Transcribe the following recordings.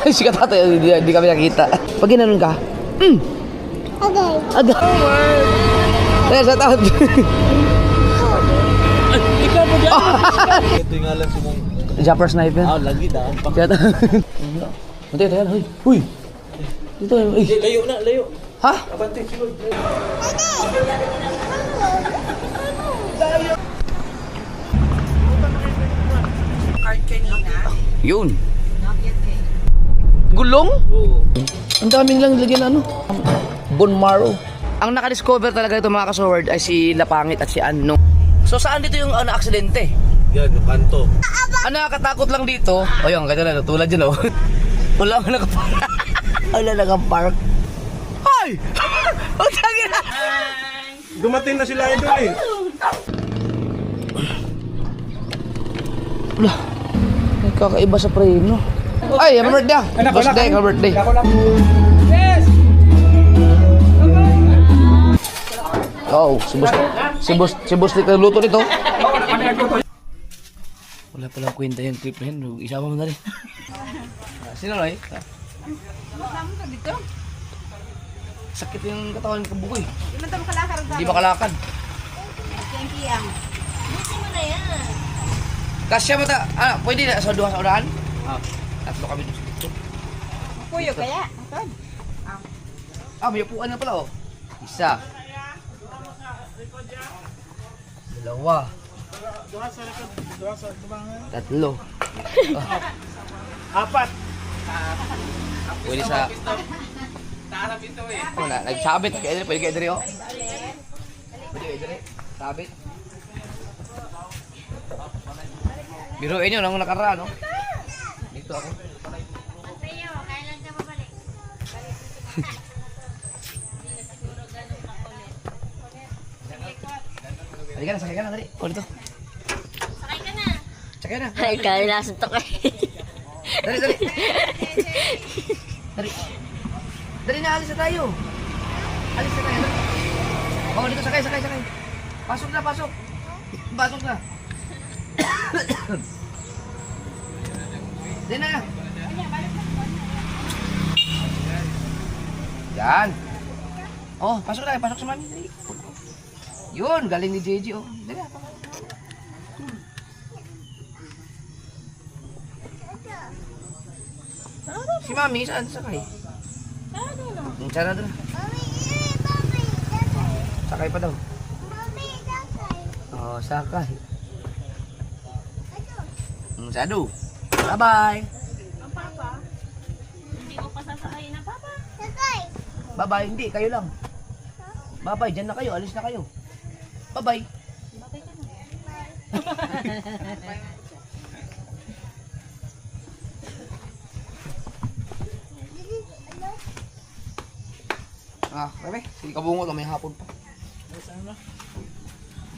Ay, si Katatay, hindi kami nakita. Pag ginanon ka, agay. Agay. Kaya sa taon. Ikaw mo dyan. Ito yung alam si mong... Jumper sniper. Ah, lagi daan pa. Kaya tayo. Mati, tayo. Huy. Huy. Dito. Uy. Layo na, layo. Ha? Abante, siguro. Yun. Gulong? Oo. Ang daming lang lagyan ano. Bone marrow. Ang nakadiscover talaga ito mga kasword ay si Lapangit at si Ano. So saan dito yung aksidente? Yan, yung kanto. Ang nakakatakot lang dito. O yun, ganyan na. Tulad yun o. Wala ka nakapark. Wala nakapark. Ay! Ang tagi na! Dumating na sila idol eh. Wala. May kakaiba sa preno. Ay, happy birthday! Happy birthday! Oh, si boss dito luto nito. Wala palang kwenta yung trip na yun. Isama mo na rin. Sino na eh? Sakit yung katawan ng bukoy. Hindi makalakad. Kasya mo ta. Pwede na sa duha sa unahan? Tatlo kami dito. Puyo kaya? May upuan na pala oh. Isa. Dalawa. Tatlo. Apat. Pwede sa... Wala, nagsabit. Pwede kayo diri oh. Pwede kayo diri. Sabit. Biruin nyo nang nakaraan no? Dito ako. Kailan ka babalik? Halika na, sakay ka na, dali. O, dito. Sakay ka na. Sakay na. Ay, kaya nasuntok eh. Dali. Dali. Dali na, alis na tayo. Alis na tayo. O, dito, sakay. Pasok na. Dali na. Yan. Oh, pasok sa mami. Dali. Yun, galing ni JJ oh. Dali. Si mami, saan sakay? Sarado na. Sakay pa daw. Oh, sakay. Sado. Bye-bye. Ang papa? Hindi ko pa sasakayin na papa. Bye-bye, hindi. Kayo lang. Bye-bye, dyan na kayo. Alis na kayo. Bye-bye. Bakit ka na? Bebe, sige kabungot. May hapon pa.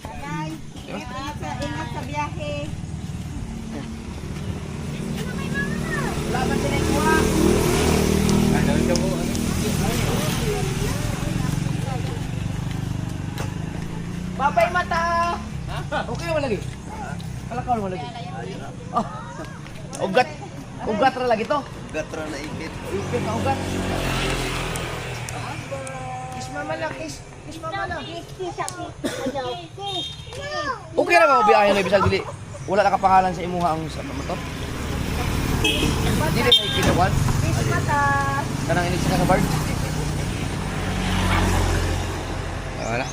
Bye. Ingat sa biyahe. Laban sila yung kuha. Babay mata! Okay naman lagi? Kalakaw naman lagi? Oh. Ugat ra lagi to? Gatra na ikit. Ikit na ugat. Kiss mama lang, kiss mama lang. Okay ra ba biyahe na bisag dili? Wala nakapangalan sa imuha ang sa motor? Dili may kinawan? Kiss mata. Kanang inig sa bar? Wala.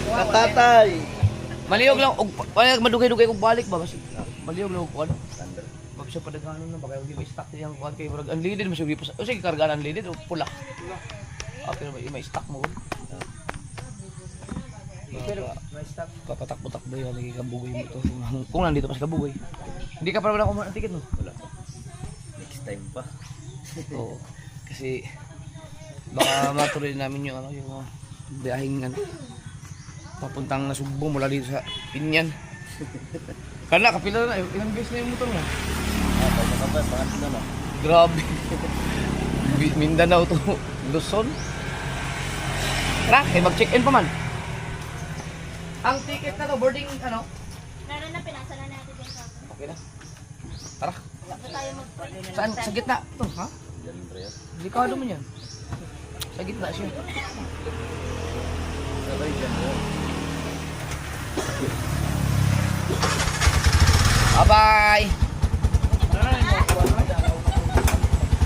Katatay. Maliyog lang, madugay-dugay kong balik ba? Maliyog lang ko ano? Pag siya padagano na, baka hindi ma-stock niyang kuhan kayo. Unleaded, mas yung o sige, kargaan unleaded o pula. Pero may stock mo. Pero may stock. Papatak-putak ba yun, lagi kabugoy mo ito. Kung nandito pa sa kabugoy. Hindi ka pa naman ako ng ticket no? Wala. Next time pa. Oo. Kasi baka matuloy namin yung ano, yung biyahing ano. Papuntang Nasugbo mula dito sa Pinyan. Kana, kapila na. Ilang beses na yung motor mo. Pangatlo na. Grabe. Mindanao to Luzon. Tara, mag-check-in pa man. Ang ticket na to, boarding ano? Meron na, pinasa na natin yung sa akin. Okay na. Tara. Bago tayo mag-pray. Saan? Sa gitna. Ito, ha? Diyan, pre. Delikado mo yan. Sa gitna siya. Sabay dyan, bro. Bye-bye!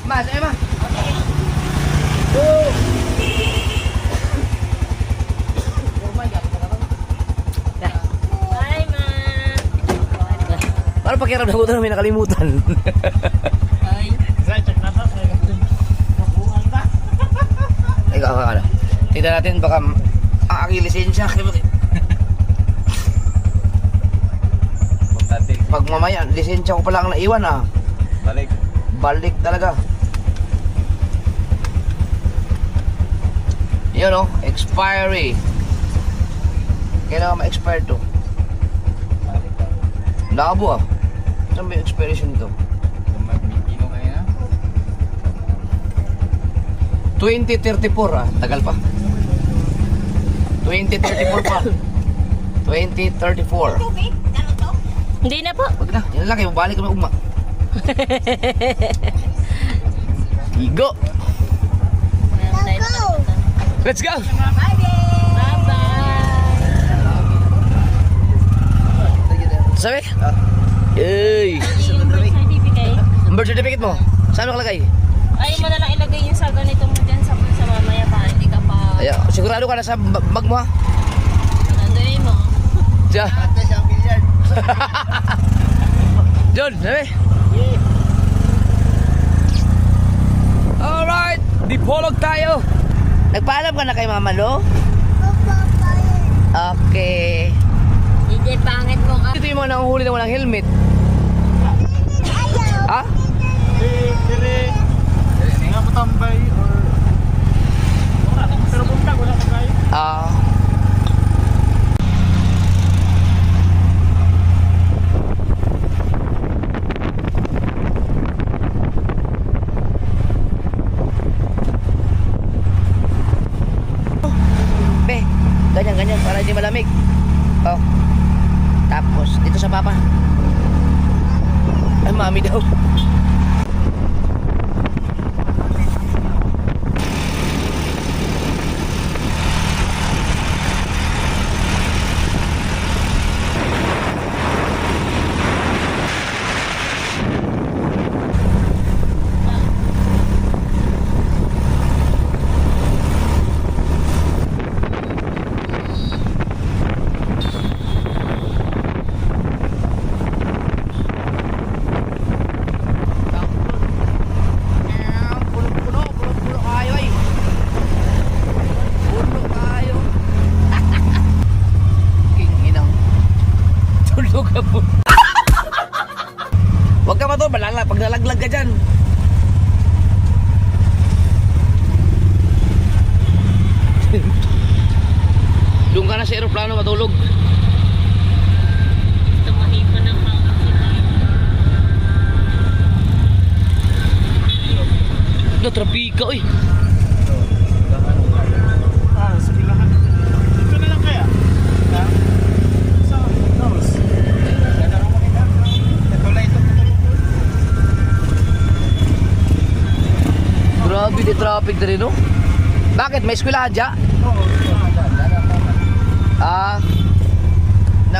Ma, sa'yo ma! Oh! Bye, ma! Parang pakiramdam ko ito na may nakalimutan. Bye. Ay, kakakala. Tignan natin baka ang aking lisensya. Pag mamaya, lisensya ko pala ang naiwan ah. Balik. Balik talaga. Yun oh, expiry. Kailangan ma-expire to. Labo ah. Saan ba yung expiration nito? 2034 ah, tagal pa. 2034 pa. 2034. Hindi na po. Wag na, yan lang kayo, balik kami ugma. Igo! Meron tayo nakalimutan. Let's go! Bye-bye! Sabi? Ey! Yung birth certificate. Ang birth certificate mo? Saan nakalagay? Ayaw mo na lang ilagay yung sa ganito mo dyan sa mamaya pa. Hindi ka pa... Ay, sigurado ka na sa bag mo ha? Nandoy mo. Diyan. John, sabi? Alright, dipolog tayo. Nagpaalam ka na kay Mama Lo? Okay. Hindi, pangit mo ka. Ito yung mga nanguhuli na walang helmet. Ha? Dire. Nga patambay or... Pero buntag, wala ka kayo. Ah. Be, ganyan para hindi malamig. Oh. Tapos dito sa papa. Ay, mami daw. Puno kayo ay. Puno kayo. Kinginang. Tulog ka po. Huwag ka matol, malala. Pag nalaglag ka dyan. Doon ka na sa aeroplano matulog. Tumahipo ng hanggang sila. Trapika, uy. Sa bilahan. Dito na lang kaya? Ha? Sa nose. Ganda mo kita. Ito lang ito. Grabe, di traffic na rin, no? Bakit? May eskwelahan dyan? Ah,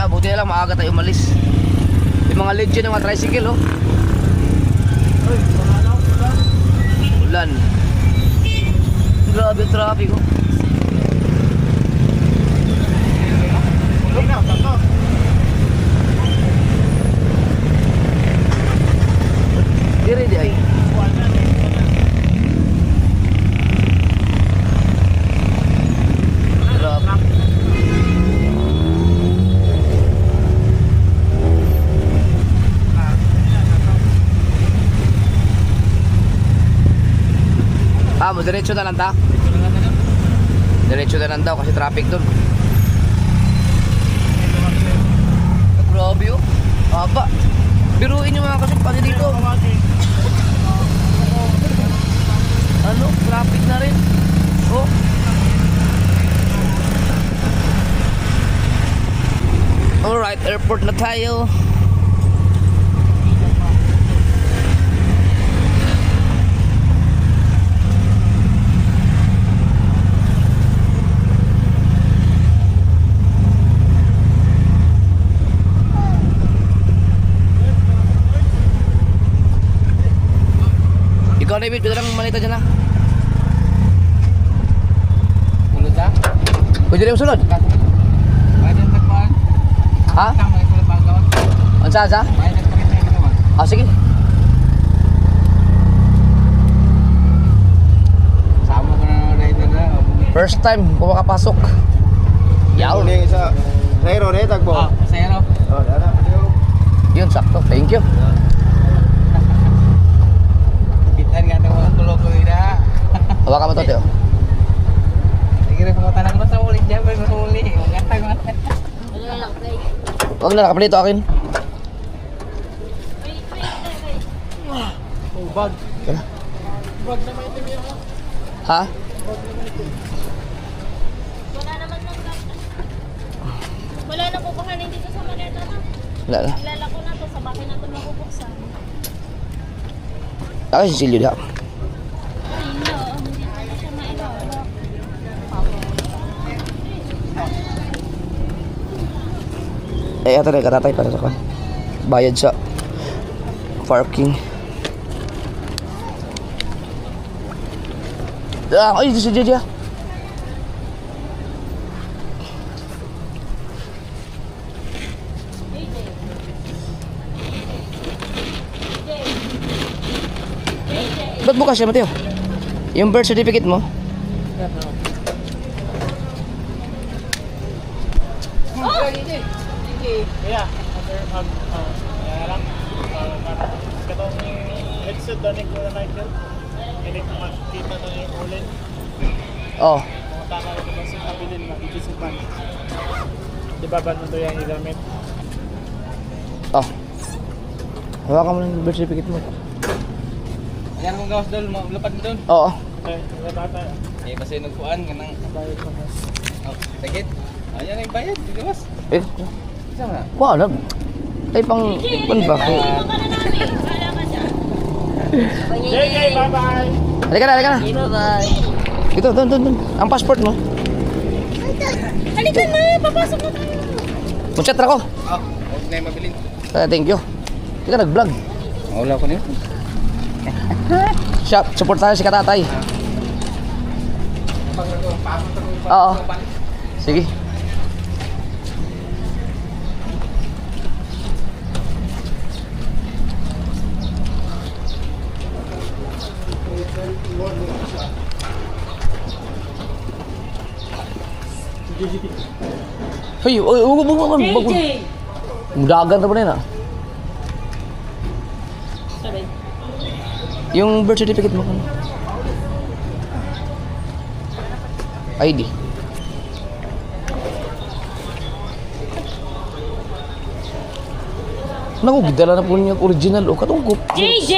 buti na lang maaga tayo umalis. Yung mga legend ng mga tricycle, oh. Ulan. Grabe traffic, oh. Dire di ay. Grabe. Diretso na lang ta. Diretso na lang daw kasi traffic doon. Grabe oh. Haba. Biruin yung mga kasumpani dito. Ano? Traffic na rin. Oh. Alright, airport na tayo. Ikaw, David, pwede lang manita dyan, ha? Ulod na? Pwede rin sunod. Pwede na tagpuan. Ha? Tama ito na pagkawan. Ansa? Pwede na pakita yung ginawa. Ah, sige. Sama ko na rider na. First time ko makapasok. Yaw. Ini sa Nairo ni tagbo. Oh, saya no. Oh, dara. Yun, sakto. Thank you. Bitan nga ng mga tulog ko ina. Hawakan mo to, Teo. Sige rin pumunta lang ko sa ulit dyan. Bago sa uli. Gatag mo. Huwag na, nakapalito akin. Oh, bag. Tara. Bag na may itim yun. Ha? Wala na kukuhanin dito sa maleta na. Wala na. Kilala ko na to, sa bakin na to mabubuksan. Ako si Silio diha. Ay, no, hindi ko na siya mailala. Eh, ito na katatay para sa kan. Bayad sa parking. Ah, ay, si Jeja. Ba't bukas siya, Mateo? Yung birth certificate mo? Kaya, kaya lang. Katong headset doon ni Kuya Michael. Hindi ko makikita na yung ulit. Oh. Kung tama rin naman sa kabilin, makikisipan. Di ba ba nito yung igamit? Oh. Hawakan mo lang yung birth certificate mo. Ayan kong gawas doon, lupad mo doon. Oo. Okay, wala tayo. Eh, kasi nagpuan ka ng bayad pa mas. Oh, sakit. Ayan ang bayad, di gawas. Eh, Isa mo na. wow, nag... Ay, pang... Pan ba? Ano ka na namin? Wala ka dyan. JJ, bye-bye! Halika na, halika na. Bye-bye. Ito, doon. Ang passport mo. Halika na, papasok na tayo. Munchat ako. Oh, huwag na yung mabilin. Thank you. Hindi ka nag-vlog. Wala ko nito. Shop, support tayo si Katatay. Oo. Sige. Hoy, wag. Mudagan na ba na? Sorry. Yung birth certificate mo kan. ID. Naku, gidala na po niya original o katungkop. JJ!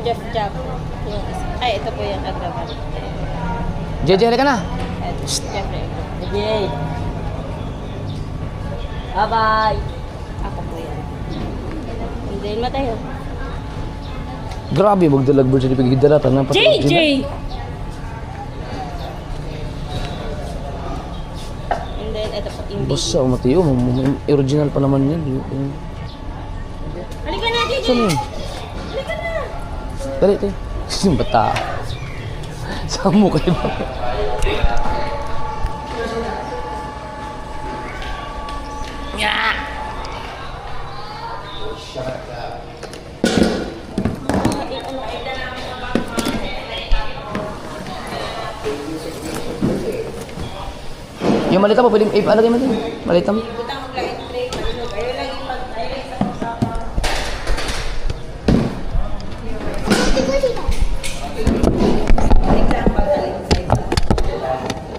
Jeff. Ay, ito po yung agawad. JJ, halika na. Jeffrey. JJ! Bye-bye! Ako po yan. Hintayin mo tayo. Grabe, magdalag birth certificate. Gidala ta na. JJ! And then, ito po, hindi. Basta, Mateo. Original pa naman yan. Halika na, JJ! Saan yun? Halika na! Dali, tayo. Yung bata. Saan mo kayo? Yung malita mo, pwede, alagay mo din. Malita mo.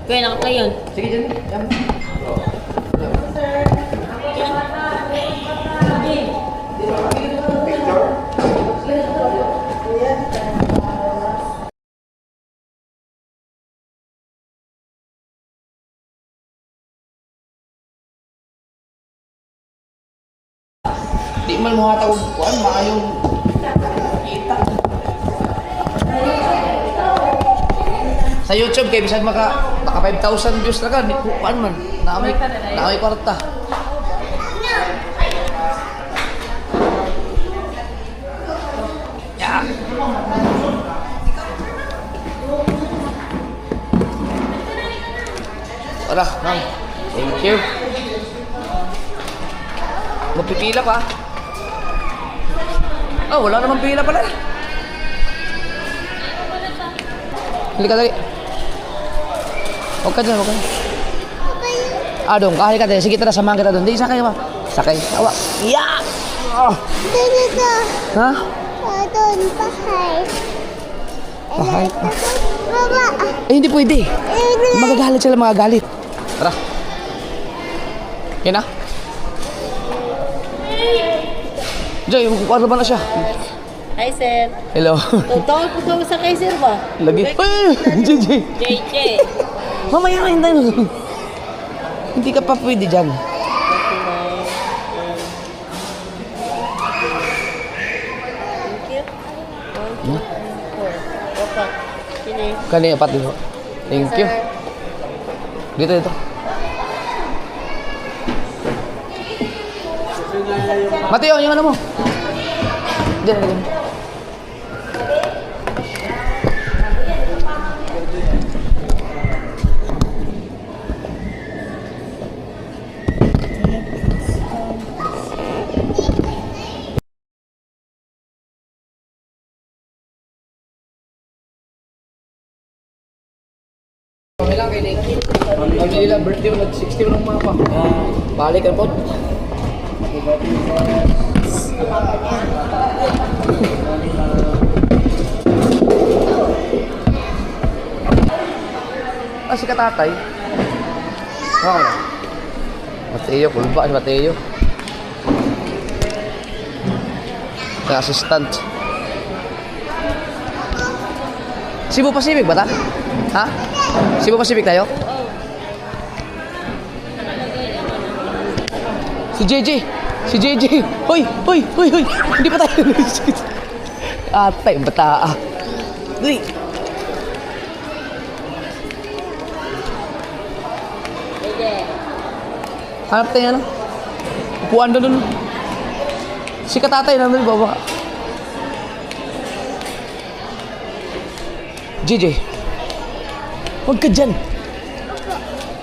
Kaya nakaplay yun. Sige, dyan. Di man mo hatag og kuan maayong kita. Sa YouTube kay bisag maka 5,000 views ra ka, di kuan man. Naamay kwarta. Ya. Wala, ma'am. Thank you. Magpipila pa. Oh, wala namang pila pala. Halika dali. Huwag ka dyan, huwag ka dyan. Dong, kahali ka dyan. Sige, tara, samahan kita doon. Di, sakay ba? Sakay. Awa. Yeah! Oh. Dito. Ha? Doon, bahay. Bahay? Mama. Hindi pwede. Magagalit sila, magagalit. Tara. Yan na. Diyan, ano ba na siya? Hi, sir. Hello. Tawag po kami sa kay sir ba? Lagi. Ay! JJ! JJ. Mamaya ka hintayin. Hindi ka pa pwede dyan. Thank you. 1, 2, 4. Opa. Sini. Kanina pati ho. Thank you. Dito. Mateo, yung ano mo? Diyan. Okay lang, kainig. Ang nila birthday mo, nag-60 mo ng mga pa. Balik ka po. Si katatay. Oo. Mateo, kulba si Mateo. Ang assistant. Cebu Pacific ba ta? Ha? Cebu Pacific tayo? Si JJ. Si JJ. Hoy! Hindi pa tayo. Atay, bata. Dali. Hanap tayo ano? Upuan doon. Si katatay nandun baba. JJ. Huwag ka dyan.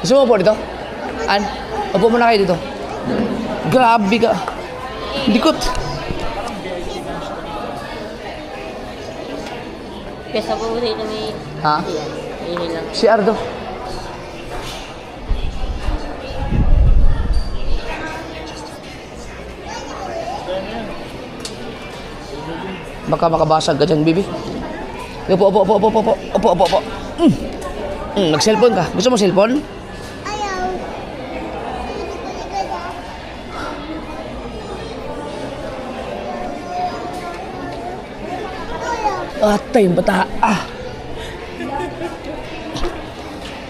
Gusto mo po dito? An? Upo muna kayo dito. Grabe ka. Dikot. Kesa po rin kami. Ha? Ihilang. Si Ardo. Baka makabasag ka dyan, baby. Opo. Nag-cellphone ka. Gusto mo cellphone? Ayaw. Atay, yung bata.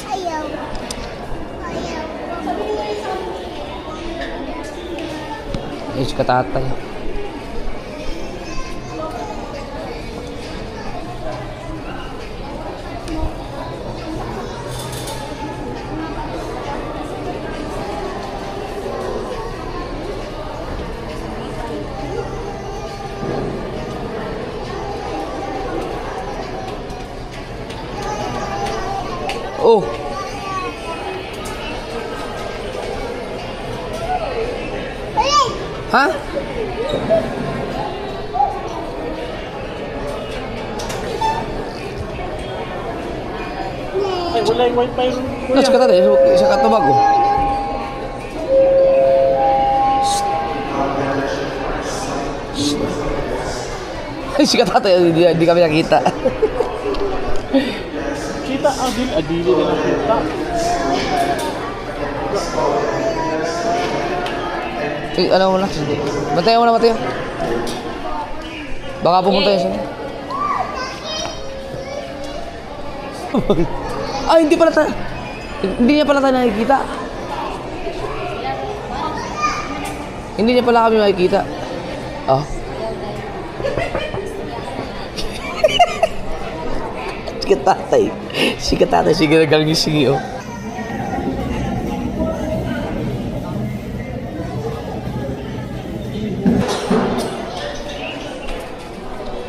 Ayaw. Ay, si katatay. Oh. Ha? Ay, wala yung wifi. Nah, sa katatay, sa katubag ko. Ay, si katatay, di kami nakita. Kita, adili din ang kita. Ano mo na? Bantayan mo na, Mateo. Baka pumunta yun siya. Hindi pala tayo. Hindi niya pala tayo nakikita. Hindi niya pala kami makikita. Oh. Si katatay. Si katatay. Sige na galing sige, oh.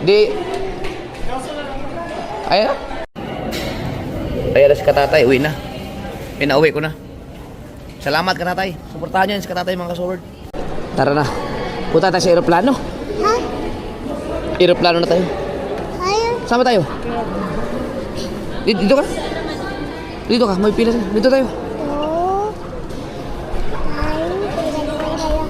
Di. Ayan na. Ayan na si katatay. Uwi na. Pinauwi ko na. Salamat katatay. Suportahan niyo yan si katatay mga kasword. Tara na. Punta tayo sa aeroplano. Ha? Aeroplano na tayo. Ayaw. Sama tayo. Dito ka. Dito ka. May pila. Dito tayo. Oh. Ay, pinag-pray kayo.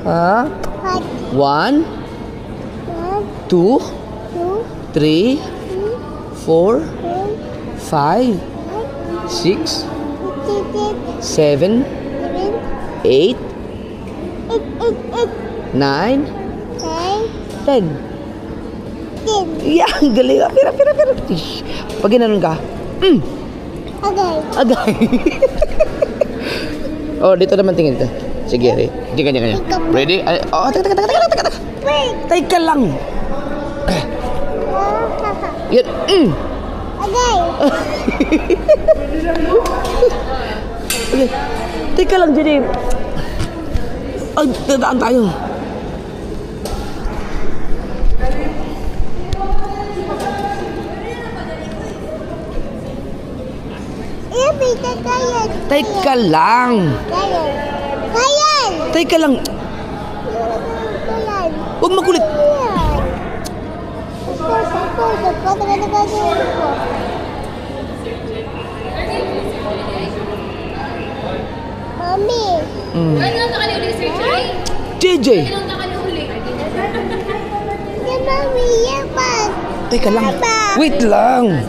Ha? 1, 2, 3, 4, 5, 6, 7, 8, 9, 10. Yeah, ang galing. Pira. Pag ginanon ka, agay. Oh, dito naman tingin ka. Sige, Kanya. Ready? Oh, teka. Teka lang. Yan. Okay. Teka lang, jadi. Ay, dadaan tayo. Teka lang. Teka lang. Huwag makulit. Mami. JJ. Si Mami, yan pa. Teka lang. Wait lang.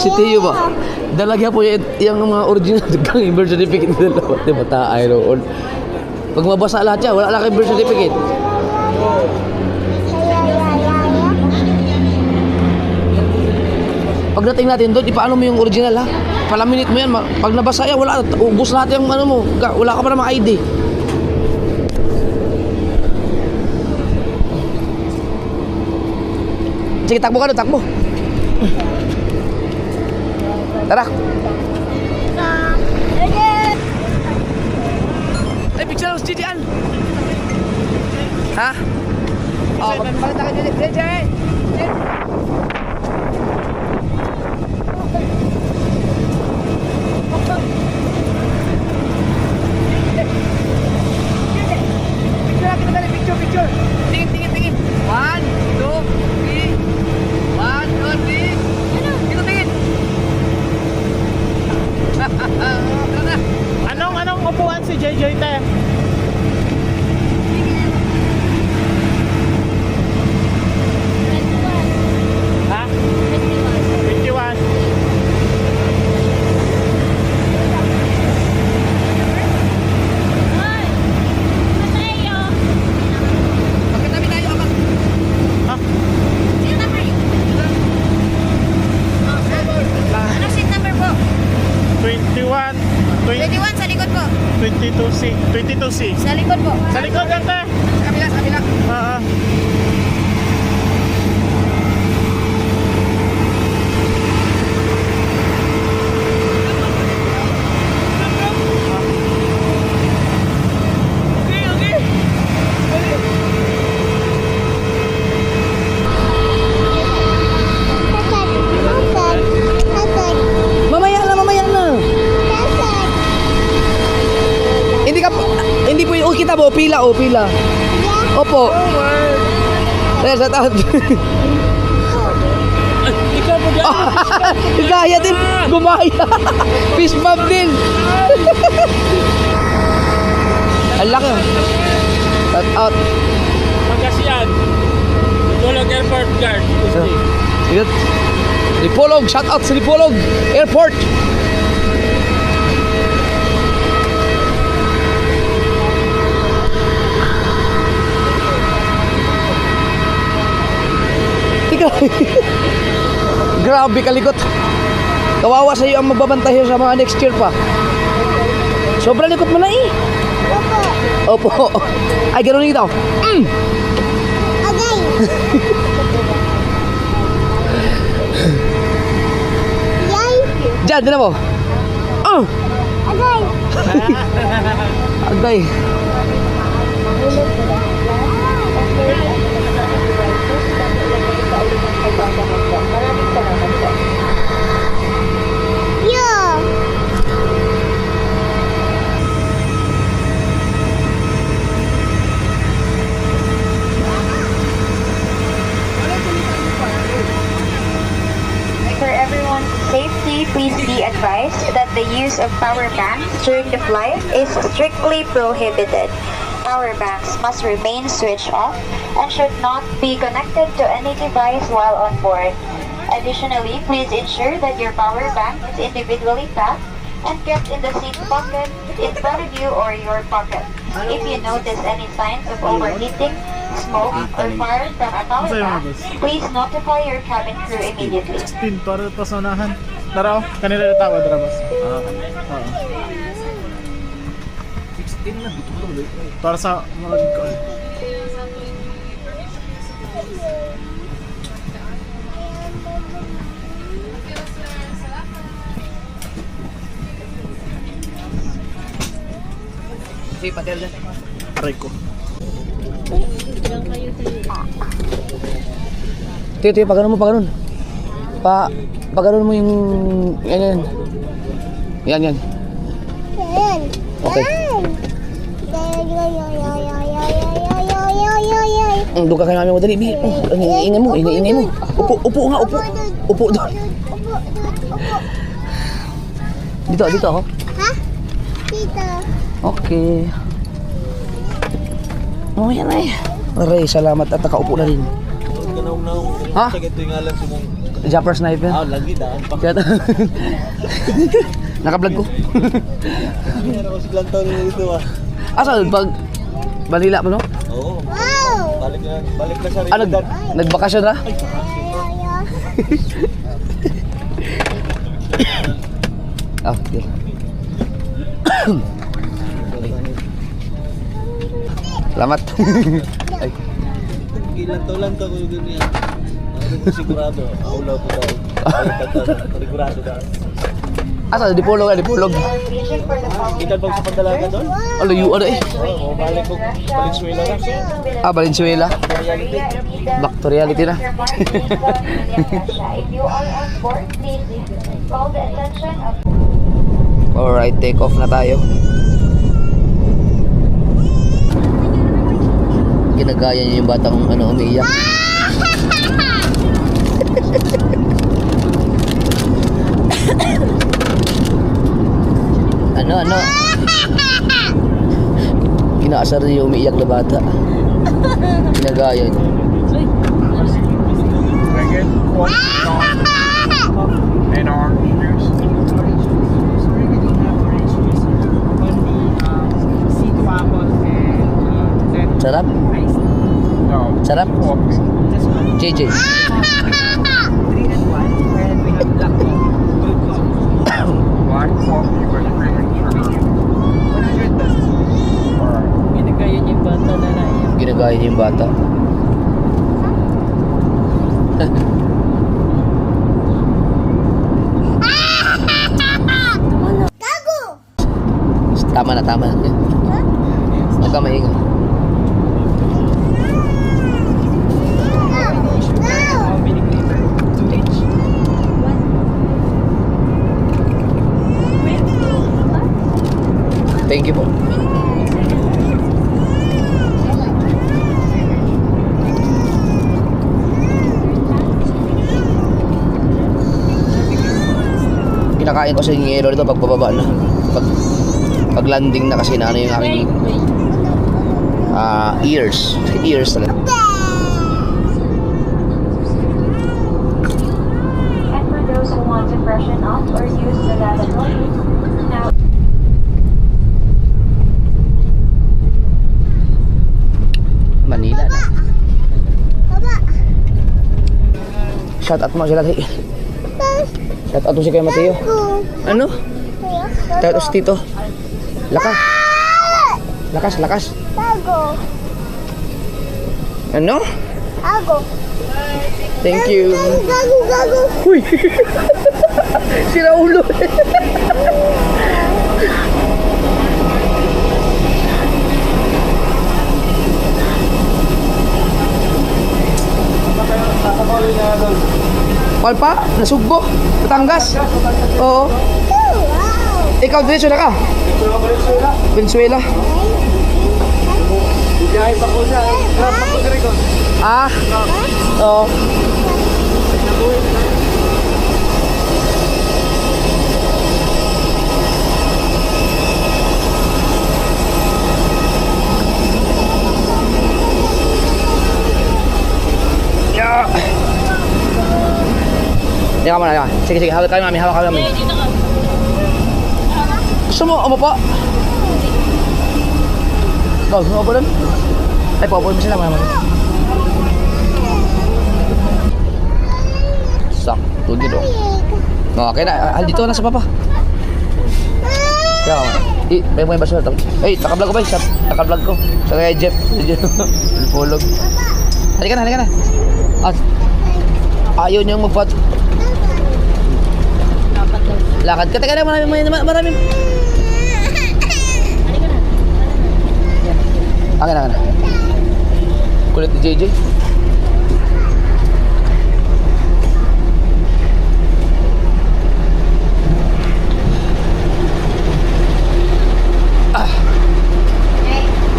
Si Tio ba? Dalagyan po yung mga original kang birth certificate nila. Diba tayo roon? Pag mabasa lahat yan, wala lang kayong birth certificate. Pagdating natin doon, ipaano mo yung original ha? Palaminate mo yan. Pag nabasa yan, wala. Ubus lahat yung ano mo. Wala ka pa namang ID. Sige, takbo ka doon, takbo. Tara. Ay, picture lang si Jijian. Ha? Oh, magpapalita ka dyan. JJ! Picture. Tingin. 1, 2, 3. 1, 2, 3. Dito tingin. Anong upuan si JJ te? Ha? 21. Magkatabi tayo, abang. Ha? Ano seat number po? 21. 21 sa likod po. 22C. 22C. Sa likod po. Sa likod lang te. Sa kabila. Oo. Mamaya na. Hindi po yung kita po, pila. Opo. Sir, sa taon. Ikaw mo dyan. Gaya din, gumaya. Fish bump din. Ang laki. Shout out. Pagkasiyan. Tulog airport guard. Ingat. Dipolog, shout out sa Dipolog Airport. Ikaw. Grabe kalikot. Kawawa sa iyo ang magbabantay sa mga next year pa. Sobrang likot mo na eh. Opo. Ay, gano'n ito. Agay. Yay. Diyan, din mo. Agay. Agay. Yo. For everyone's safety, please be advised that the use of power banks during the flight is strictly prohibited. Power banks must remain switched off and should not be connected to any device while on board. Additionally, please ensure that your power bank is individually packed and kept in the seat pocket in front of you or your pocket. If you notice any signs of overheating, smoke, or fire from a power bank, please notify your cabin crew immediately. Pinto rin ito sa unahan. Tara, kanila na tawad, Rabas. Para sa mga gagawin. Si Patel dyan. Aray ko. Tiyo, pag mo, pag ganun. Pag ganun mo yung... Yan. Yan. Okay. Doon ka namin mo dali, Bi. Iniingay mo. Upo nga, upo. Upo doon. Dito ako. Ha? Dito. Okay. Oh, yan ay. Aray, salamat at nakaupo na rin. Ha? Ito yung alam sa mong... Jumper sniper. lagi daan. Naka-vlog ko. Pero kasi lang taon nyo dito Asa, pag balila mo, no? Oo. Wow. Balik na sa Nagbakasyon na? Okay. Salamat. Ay. Ilan taon lang ka kung yun yan. Ano ko sigurado. Aulaw ko daw. Sigurado daw. Asa, dipolog. Kita bang sa pandalaga doon? Ano yung ano eh? Oo, balik ko. Valenzuela na. Valenzuela. Reality. Back to reality na. If you are on board, please call the attention of Alright, take off na tayo. Ginagaya niya yung batang umiiyak. Ano? Inaasar niya yung umiiyak na bata. Ginagaya niya. And our leaders. Sarap? No. Sarap? JJ. Black coffee with cream and sugar. Ginagaya niya yung bata na naiyak. Ginagaya niya yung bata. Gago. Tama na. Huwag ka maingay. Thank you po. Kinakain ko sa yung yelo nito pag bababa na. Pag landing na kasi na ano yung aking ears talaga. Manila na. Baba. Shout out mo sila. Shout out mo si Kuya Mateo. Tago. Ano? Tapos tito. Lakas. Lakas, lakas. Tago. Ano? Tago. Thank you. Gago, gago. Uy! Sira ulo. Palpa? Nasugbo? Batangas? Oo. Wow. Ikaw, diretso na ka? Venezuela. Biyahe pa ko siya. Grab pa ko sa record. Ah? Oo. Yeah. Teka muna, teka. Sige, sige. Hawak kami, mami. Hawak kami, mami. Eh, dito ka. Gusto mo? Ano po? Ikaw, gusto mo po doon? Ay, paupuin mo sila, mami. Sakto dito. Okay na. Dito na sa papa. Kaya ka, may mga basura. Ay, naka-vlog ko ba? Naka-vlog ko. Sa kaya Jeff. Fulog. Halika na, halika na. At, ayaw niyang magpat. Lakad ka. Teka na, marami. Halika na. Akin na. Kulit ni JJ.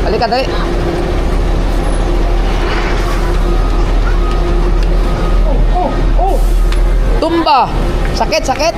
Halika, dali. Tumba. Sakit, sakit.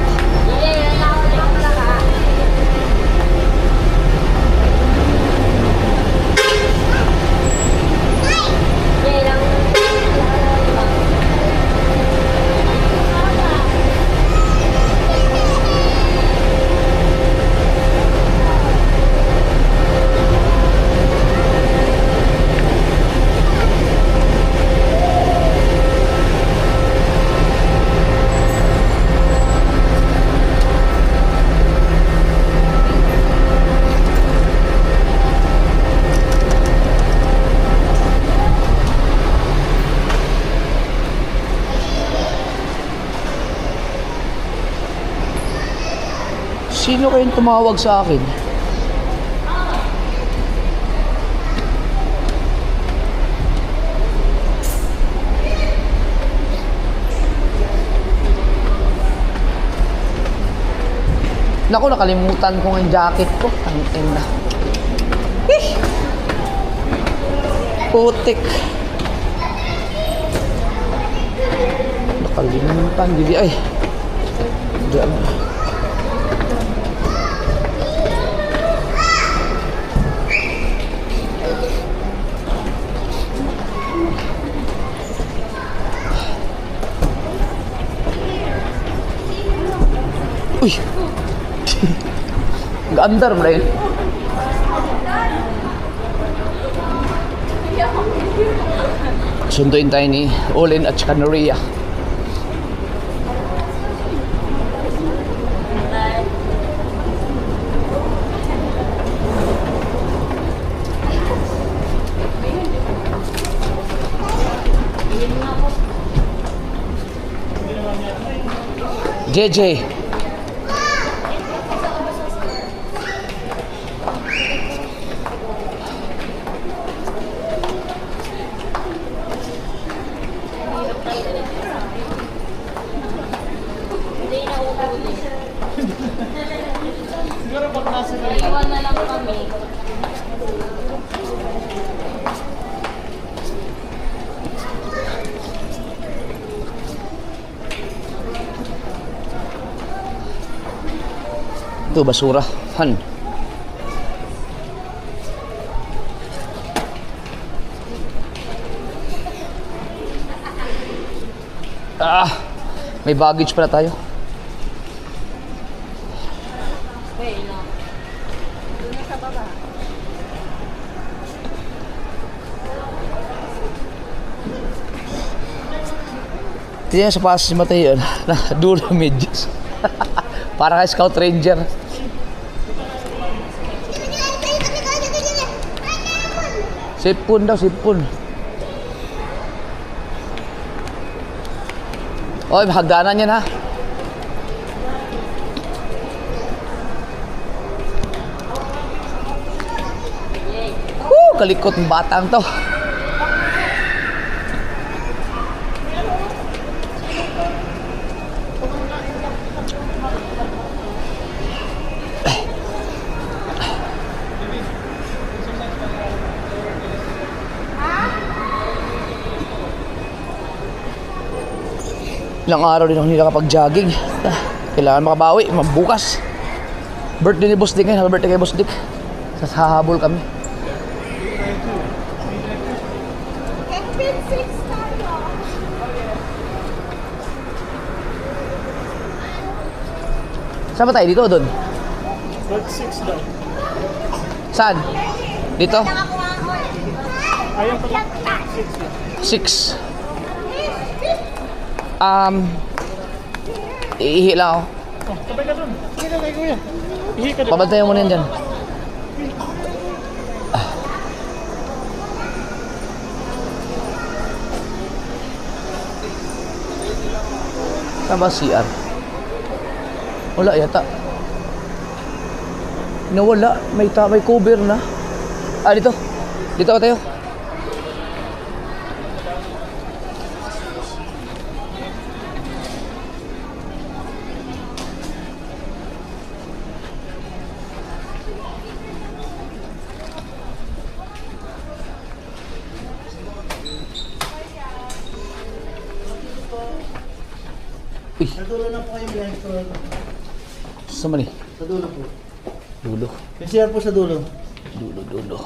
Sino kayong tumawag sa akin? Naku, nakalimutan ko ng jacket ko. Tangin na. Putik. Nakalimutan. Dili ay. Diyan. Uy! Nag-andar mo na yun. Sunduin tayo ni Olin at Canaria. JJ. Iwan na lang kami. Ito, basura. Han. May baggage pala tayo. Okay, no. Doon na sa baba. Tingnan sa pass si Mateo na dulo medyas. Para kay Scout Ranger. Sipon daw, sipon. Oy, hagdanan yan ha. Kalikot ng batang to. Ilang araw din ako hindi nakapag-jogging. Kailangan makabawi, mabukas. Birthday ni Boss Dick ngayon. Happy birthday kay Boss Dick. Sasahabol kami. Saan ba tayo? Dito o doon? Lot 6 daw. Saan? Dito? Ayaw pa. 6. Iihi lang ako. Oh, sabay ka dun. Sige ka kay kuya. Ihi ka dun. Pabantayan mo na yan dyan. Saan ba CR? Wala yata. Nawala. May cover na. Ah, dito. Dito ako tayo. Uy, Sa dulo na po kayo guys. saan man eh? Sa dulo po. Dulo. Yung CR po sa dulo. Dulo.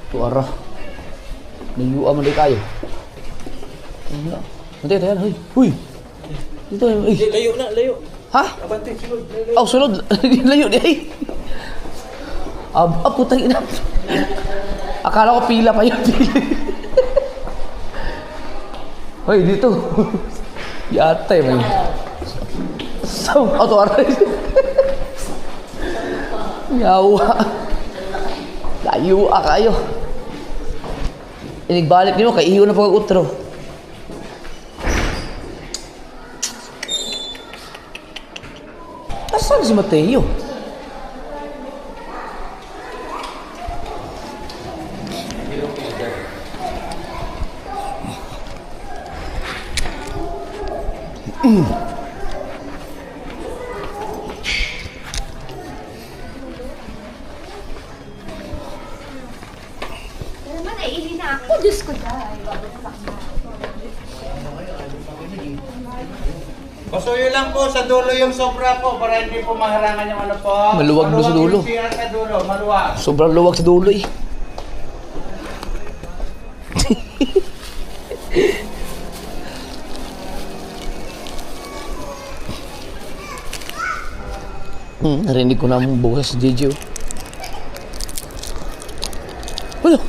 Tuara. Nayuwa man din kayo. Ano? Nanti tayo. Huy. Dito. Uy. Layo na, layo. Ha? Abante, sunod. Oh, sunod. Layo di ay. Putang ina. Akala ko pila pa yun. Hoy, dito. Yatay man. So, auto aray. Yawa. Layo kayo. Inigbalik niyo kay iyo na pag-utro. Asan si Mateo? Pasuyo lang po sa dulo yung sobra po para hindi po maharangan yung ano po. Maluwag doon sa dulo. Yung CR sa dulo, maluwag. Sobrang luwag sa dulo eh. Narinig ko na mong bukas si JJ. Wala.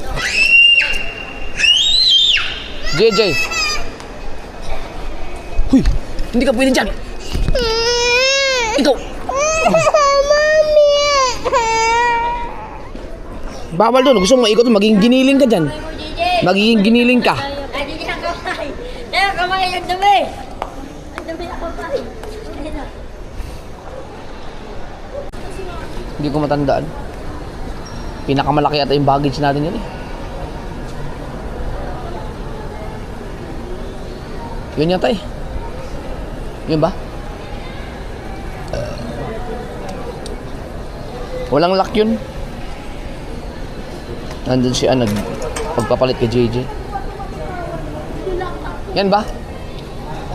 JJ. Huy, hindi ka pwede dyan. Ikaw. Bawal doon. Gusto mo maikot, magiging giniling ka dyan. Magiging giniling ka. Hindi ang kamay. Ang kamay, ang dumi. Ang dumi ang kamay. Hindi ko matandaan. Pinakamalaki ata yung baggage natin yun eh. Yun yata eh. Yun ba? Walang lock yun. Nandun siya pagpapalit kay JJ. Yan ba?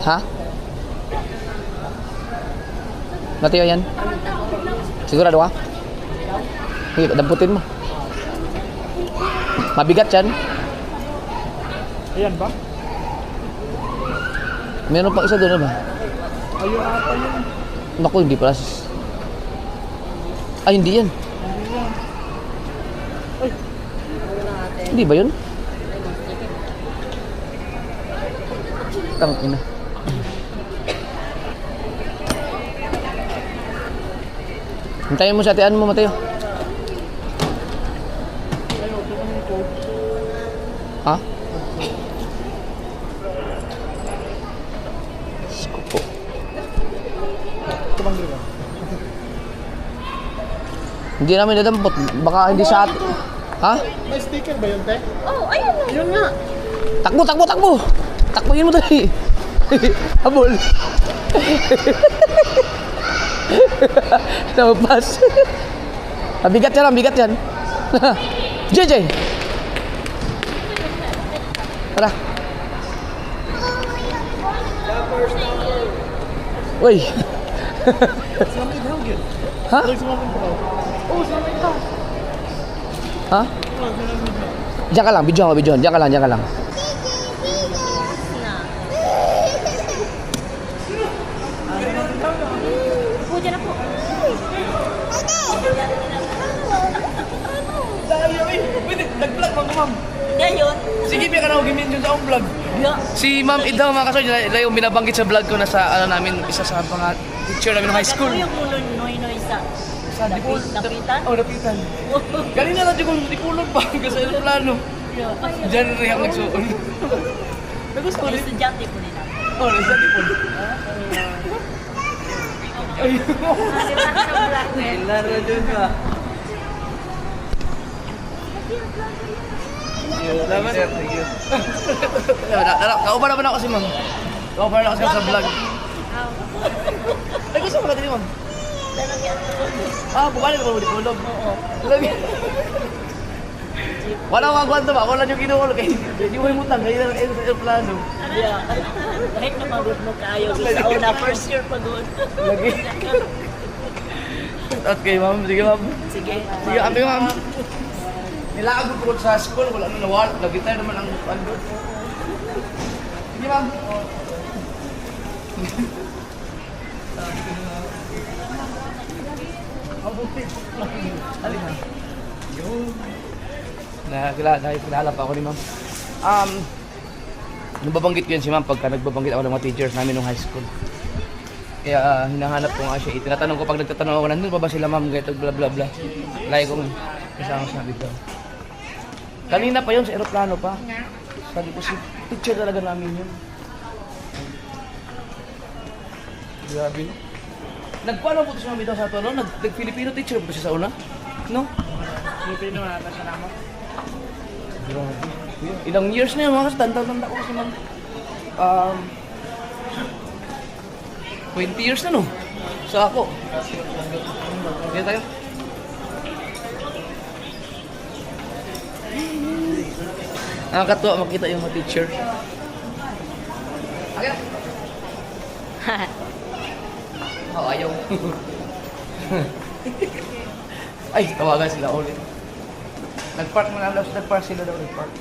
Ha? Mateo yan? Sigurado ka? Sige, damputin mo. Mabigat yan. Ayan ba? Meron pang isa doon ba? Ayun ata yun. Naku, hindi pala. Ay, hindi yan. Hindi ba yun? Tangina. Hintayin mo sa atian mo, Mateo. Ha? Isko po. Hindi namin nadampot. Baka hindi sa atin. Ha? May sticker ba yun, te? Oh, ayun na. Yun nga. Takbo, takbo, takbo! Takbohin mo dali. Habol. Napapas. Bigat yan, bigat yan. JJ! Tara. Uy. Ha? Ha? Diyan ka lang, video ako, video. Diyan ka lang, diyan ka lang. Po dyan ako. Pwede, nag-vlog mo, ma'am. Yan yun. Sige, biya ka na ako gimin yun sa akong vlog. Yeah. Si Ma'am Ida, mga kasoy, yung binabanggit sa vlog ko na sa, ano namin, isa sa mga teacher namin ng high school. Ako yung mulon noy-noy sa Dipul- Napitan? Oh, napitan. Kanina na dyan di kulog pa, kasi aeroplano. Diyan rin ako nagsuon. Nagusto rin. Estudyante po nila. Oh, nasa dipul. Laro dun ba? Salamat sir, thank you. Kaupa naman ako si Ma'am. Kaupa na ako siya sa vlog. Nagusto mo natin Ma'am? Bumalik naman mo di kulog. Oo. Wala akong agwanta ba? Ako lang yung kinukulog. Hindi mo imutang. Kaya lang sa aeroplano. Yeah. Kahit napagod mo kayo. Sa una, first year pagod. Lagi. Okay, Ma'am. Sige, Ma'am. Sige. Sige, ate Ma'am. Nilakad ko sa school. Wala na nawal. Nag-retire naman ang ano. Sige, Ma'am. Nakilala pa ako ni Ma'am. Nababanggit ko yan si Ma'am pagka nagbabanggit ako ng mga teachers namin nung high school. Kaya hinahanap ko nga siya. Tinatanong ko pag nagtatanong ako, nandun pa ba sila Ma'am? Ganito, bla bla bla. Lagi kong kasama sa dito. Kanina pa yun sa aeroplano pa. Sabi ko si teacher talaga namin yun. Grabe. Nagpaano po ito si Ma'am Ida sa ito, no? Nag-Filipino teacher po siya sa una? No? Pilipino na siya naman. Grabe. Ilang years na yun, mga kasi tanda-tanda ko kasi Ma'am. 20 years na no? Sa ako. Yan tayo. Nakakatuwa makita yung mga teacher. Okay. Oh, ayaw. Ay, tawagan sila ulit. Nag-park mo na daw, nag-park sila daw, nag-park.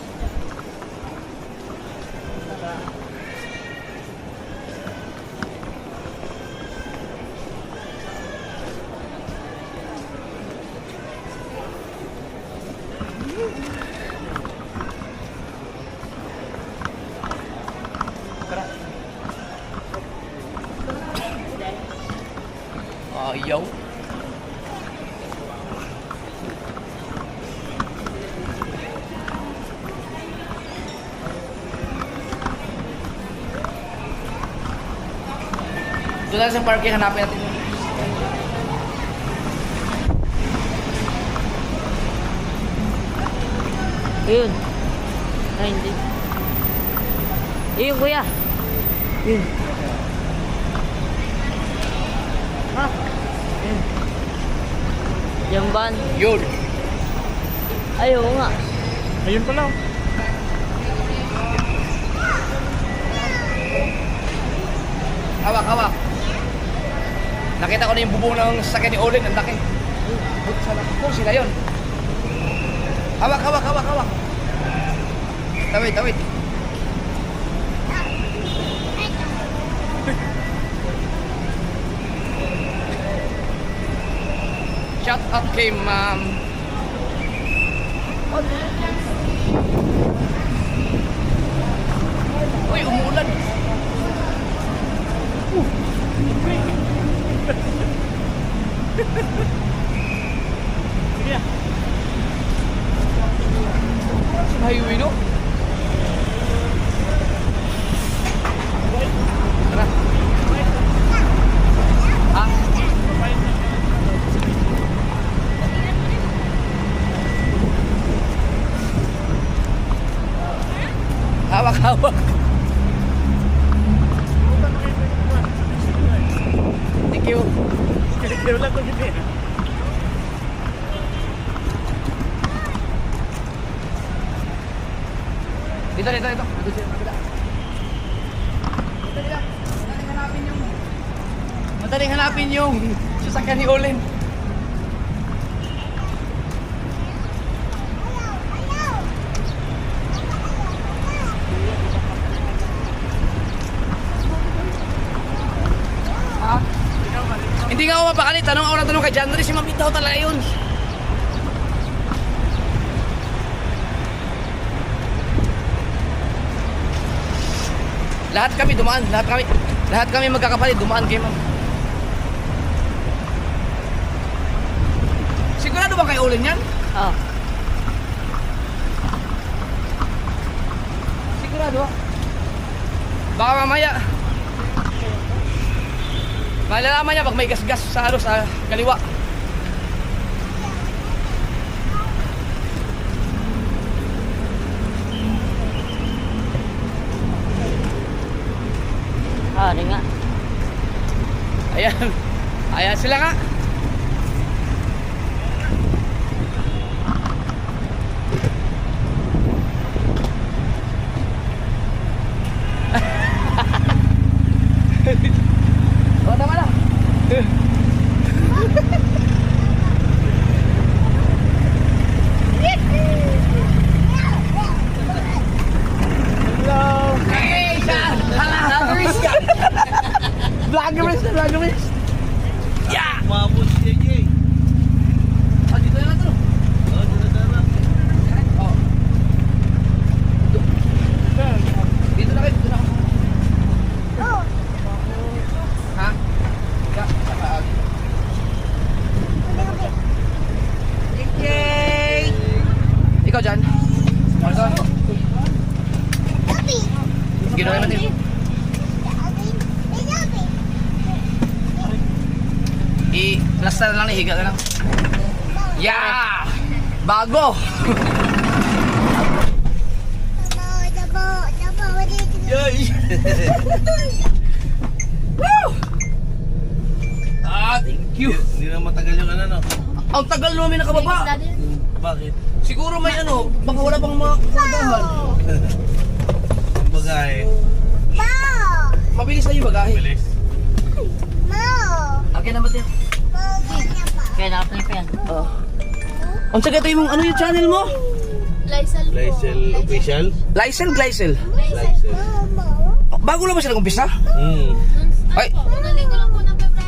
Tara. Ayaw. Doon na sa parking, hanapin natin. Ayun. Ay, hindi. Ayun, kuya. Ayun. Ha? Ayun. Jamban. Yun. Ay, oo nga. Ayun pala. Hawak, hawak. Nakita ko na yung bubong ng sasakyan ni Olin, ang laki. Buti sa laki. Oh, sila yun. Hawak, hawak, hawak, hawak. Tawid, tawid. Shout out kay Ma'am. Uy, umuulan. Sige. Highway, no? Tara. Ah, hawak-hawak. Thank you. Kaya lang ko dito eh. Dito. Dito siya, kabila. Madaling hanapin yung sasakyan ni Olin. Ha? Hindi nga ako mapakali. Tanong ako ng tanong kay Jandre. Si Mamit daw talaga yun. Lahat kami dumaan, lahat kami magkakapalit, dumaan kay ma'am. Sigurado ba kay Olin yan? Oh. Sigurado ah. Baka mamaya malalaman niya pag may gas-gas sa sa kaliwa. Ah, rin nga. Ayan. Ayan sila nga. Oh, tama na. Hello. Hey, siya! Vloggerist ka! Vloggerist! Yeah! Umabot siya, Jay. Oh, dito na lang to. Oh, dala-dala. Oh. Dito na kayo, dito na ako. Oh, Ha? Ya, saka. Yay! Ikaw dyan? Marco? Gabi. Ginoy mo din. Gabi. Gabi. I-plaster lang, ihiga ka lang. Yeah! Bago! Dabo. Yay! Woo! Ah, thank you. Hindi na matagal yung ano, no? Ang tagal namin nakababa. Bakit? Siguro may ano, baka wala pang mga kadahan. Ang bagay. Mabilis na yung bagahe. Bilis. Akin naman din. Kaya nakapin ko yan. Oh. Ang sagat yung ano yung channel mo? Lysel official? Lysel, Glysel. Lysel. Bago lang ba sila umpisa? Ay,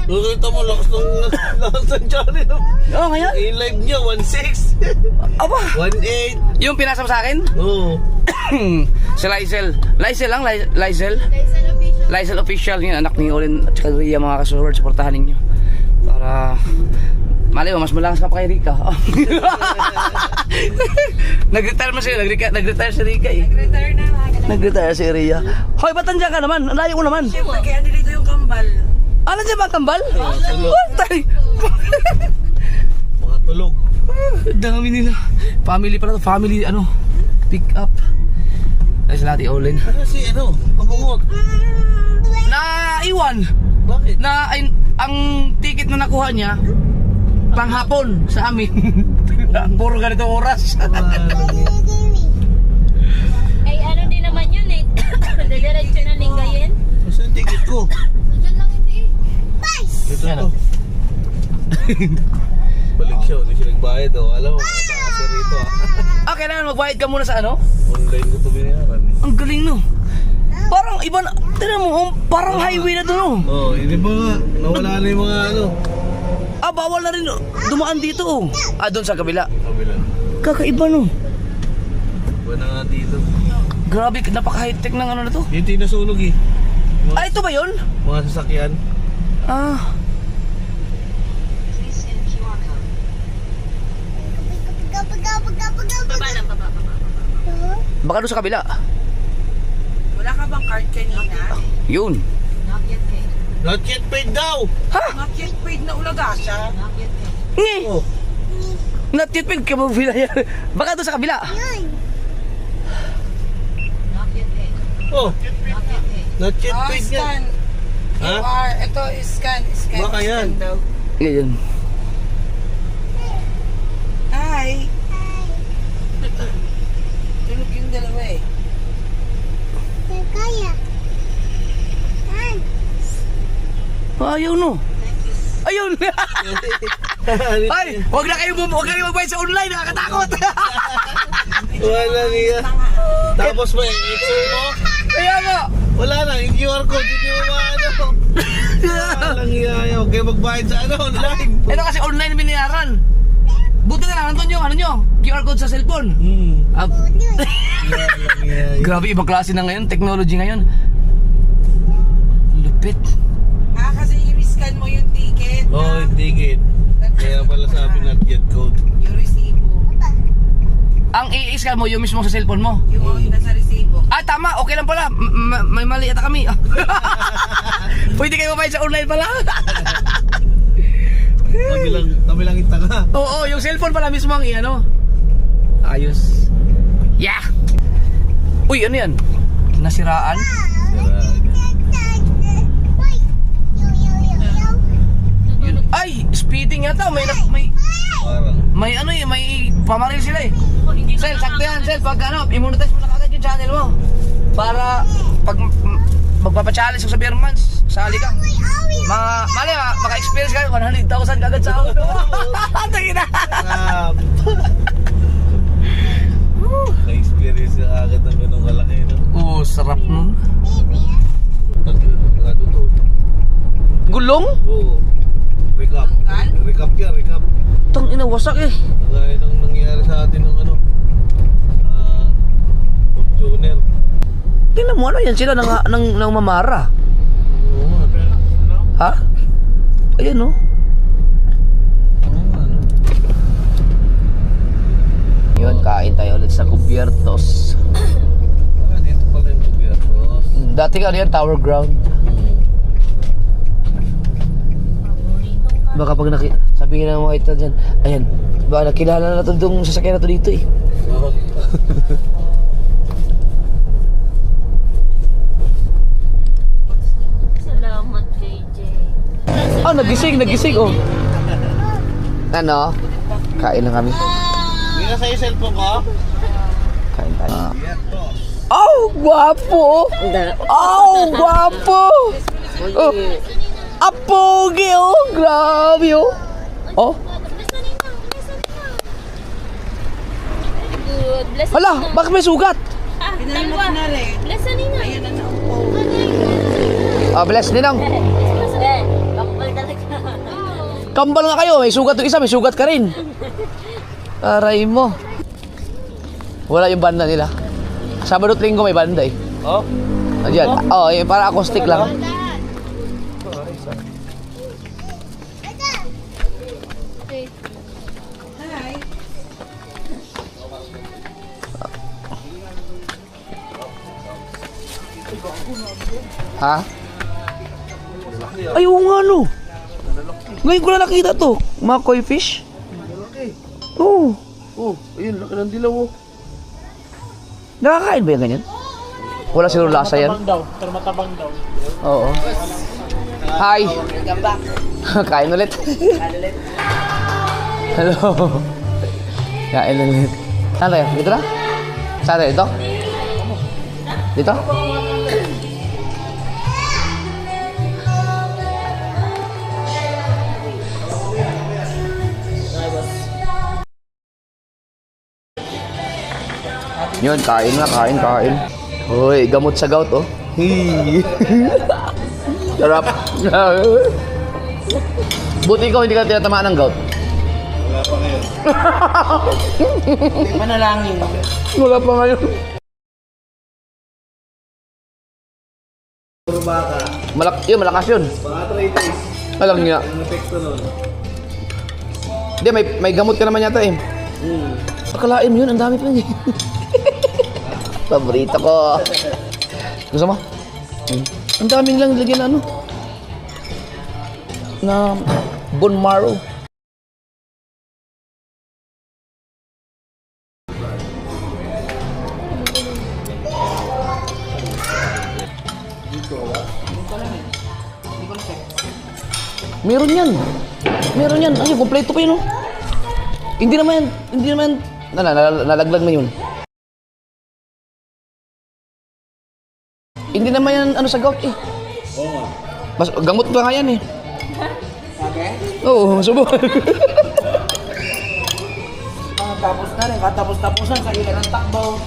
Nakita mo, lakas ng channel. oh ngayon. In live niya, 1.6. Aba, 1.8. yung pinasa mo sa akin? Oo. Si Lysel. Lysel lang, Lysel. Lysel official, yun, anak ni Olin at saka Rhea, mga kasurward, supportahan ninyo. Para, mali mo, mas malakas ka pa kay Rika. Nag-retire mo siya, nag-retire si Rika eh. Nag-retire si Rhea. Hoy, ba't nandiyan ka naman? Ang layo ko naman. Siyempre, kaya nilito yung kambal. Ah, nandiyan ba ang kambal? tulog. What the- Mga tulog. Dami nila. Family pala to, family ano, pick up. Ay, sa lahat Olin. Ano si, pabungot? Naiwan Bakit? na ang ticket na nakuha niya panghapon sa amin. Puro ganito oras. Ay, ano din naman yun eh. Diretso na Lingayen. Gusto yung ticket ko. Diyan lang hindi eh. Ito Ano? to. Balik siya, hindi siya nagbayad. Alam mo, makapakasya rito. Ah, kailangan magbayad ka muna sa ano? Online ko ito binayaran. Ang galing no. Parang iba na, tignan mo, parang highway na doon no. Hindi ba nga, nawala na yung mga Ah, bawal na rin dumaan dito oh. Ah, doon sa kabila. Kabila. Kakaiba no. Iba na nga dito. Grabe, napaka-high-tech ng ano na to. Dito yung nasunog eh. Ah, ito ba yun? Mga sasakyan. Ah. Baba lang, baba. Baka doon sa kabila. Wala ka bang card kanina? Yun. Not yet paid daw! Not yet paid na ulaga siya. Ngi! Oh. Not yet paid ka mabila yan. Baka doon sa kabila. Oh. Not yet paid nga. Scan. Ha? QR. Ito, scan. Baka yan. Scan daw. Ganyan. Hi. Tulog yung dalawa eh. Ayaw no. Ayun. Ay, wag na kayo magbayad sa online, nakakatakot. Wala niya. Tapos ba, ito mo? Kaya nga. Wala na, yung QR code, hindi mo maano. Walang iyayaw. Kaya magbayad sa ano, online. Ito kasi online binayaran. Buti na lang, nandun yung ano nyo, QR code sa cellphone. Ah, Walang iyayaw. grabe, ibang klase na ngayon, technology ngayon. Lupit. Kasi i-scan mo yung ticket. Oh, yung ticket. Kaya pala sabi not yet code. Yung resibo. Ang i-scan mo, yung mismo sa cellphone mo. Yung nasa resibo. Ah, tama, okay lang pala. May mali ata kami. Pwede kayo mabayad sa online pala. Kami lang yung tanga. Oo, yung cellphone pala mismo ang i-ano. Ayos. Yeah! Uy, ano yan? Nasiraan? Ay, speeding yata. Parang. May ano eh, may pamaril sila eh. Sel, sakto yan, Sel. Pag ano, i-monetize mo na kagad yung channel mo. Para pag magpapachallenge sa Beermans, sali ka. Maka-experience ka, 100,000 kagad sa auto. Tingin na. Na-experience na agad ng ganong kalaki. No? Oo, sarap nun. Pag-tuto. Gulong? Oo. Recap. Recap yan, recap. Tang ina, wasak eh. Kagaya ng nangyari sa atin ng ano. Fortuner. Tingnan mo, ano yan sila nang mamara? Oo nga. Ha? Ayan no. Oo nga, no? Yun, kain tayo ulit sa Cubiertos. Dito pala yung Cubiertos. Dati ka yan, Tower Ground. Baka pag sabihin ng mga ito dyan, ayan, baka nakilala na ito itong sasakyan na ito dito eh. Oo. Salamat, JJ. Ah, nagising oh. Ano? Kain na kami. Hindi na sa'yo cellphone ko? Kain tayo. Cubiertos. Oh, guwapo! Oh, guwapo! Oh, apogi oh! Grabe oh! Oh, Good. Bless hala, bakit may sugat? Pinalot na rin. Bless Nina. Ayan na naupo. Ah, bless ninang. Kapal talaga. Kambal nga kayo, may sugat yung isa, may sugat ka rin. Aray mo. Wala yung banda nila. Sabado at Linggo may banda eh. Oh? Ayan. Oh, eh, para acoustic lang. Hi. Ha? Ay, oo nga no. Ngayon ko na nakita to. Mga koi fish. Oo. Oh, ayun, laki ng dilaw oh. Nakakain ba yung ganyan? Wala siguro lasa yan. Matabang daw. Oo. Hi. Kain ulit. Hello. Kain ulit. Saan tayo? Dito na? Saan tayo? Dito? Dito? Yun, kain na, kain. Hoy, gamot sa gout, oh. Sarap. Buti ikaw, hindi ka tinatamaan ng gout. Wala pa ngayon. Panalangin. Wala pa ngayon. ng baka. Malakas yun. Mga 3 days. Alam niya. Ang epekto nun. Hindi, may gamot ka naman yata eh. Akalain mo yun, ang dami pa yun eh. Paborito ko. Gusto mo? Ang daming lang lagyan na ano. Na bone marrow. Meron yan. Meron yan. Ayun, kompleto pa yun, oh. Hindi naman, nalaglag na yun. Hindi naman yan, ano, sa gout, eh. Oo nga. Mas, gamot pa nga yan, eh. Oo, subo. Tapos na rin, katapos-tapusan sa ilan ng takbo.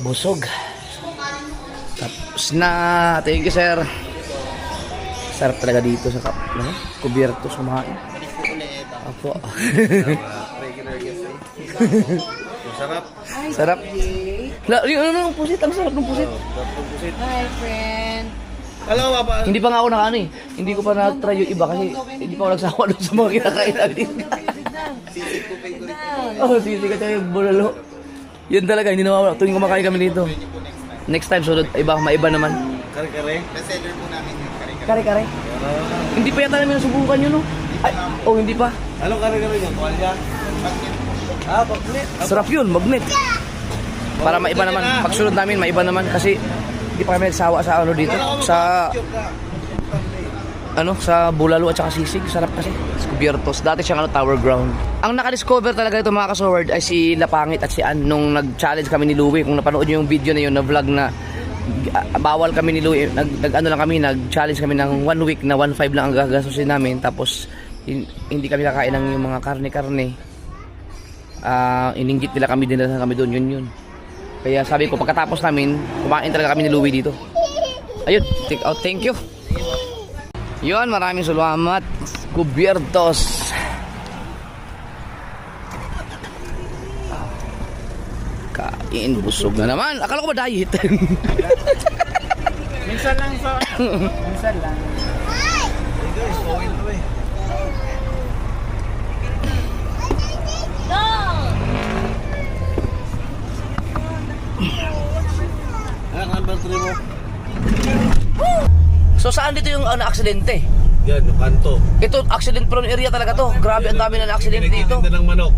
Busog. Tapos na. Thank you, sir. Sarap talaga dito sa kubierto sumain. Apo. Sarap. Sarap. Yung ano, ang pusit. Ang sarap ng pusit. Hi, friend. Alam mo ba? Hindi pa nga ako nakaano eh. Hindi ko pa na-try yung iba kasi hindi pa ako nagsawa doon sa mga kinakain natin. Oh, sisig at yung bulalo. Yun talaga, hindi nawawala. Tuwing kumakain kami dito. Next time, sunod, maiba naman. Kare-kare. Kare-kare. Hindi pa yata namin nasubukan yun, no? Ay, oh, hindi pa. Anong kare-kare yun? Tuwalya? Pagnet. Sarap yun, magnet. Para maiba naman. Pagsunod namin, maiba naman. Kasi hindi pa kami nagsawa sa ano dito. Sa bulalo at saka sisig. Sarap kasi. Kubiertos. Dati siyang Tower Ground. Ang nakadiscover talaga ito mga kasoward ay si Lapangit at si Ann nung nag-challenge kami ni Louie. Kung napanood nyo yung video na yun na vlog na bawal kami ni Louie. Nag-challenge kami ng 1 week na 1.5 lang ang gagastusin namin. Tapos hindi kami kakain ng yung mga karne-karne. Ininggit nila kami, dinala kami doon. Yun. Kaya sabi ko pagkatapos namin, kumain talaga kami ni Louie dito. Ayun, take out. Thank you. Yun, maraming salamat. Kubiertos. Kain, busog na naman. Akala ko ba diet? Minsan lang sa... Minsan lang. Ang number 3 mo? So saan dito yung aksidente? Yan, yung kanto. Ito, accident prone area talaga to. Grabe, ang dami na aksidente dito. Tinda ng manok.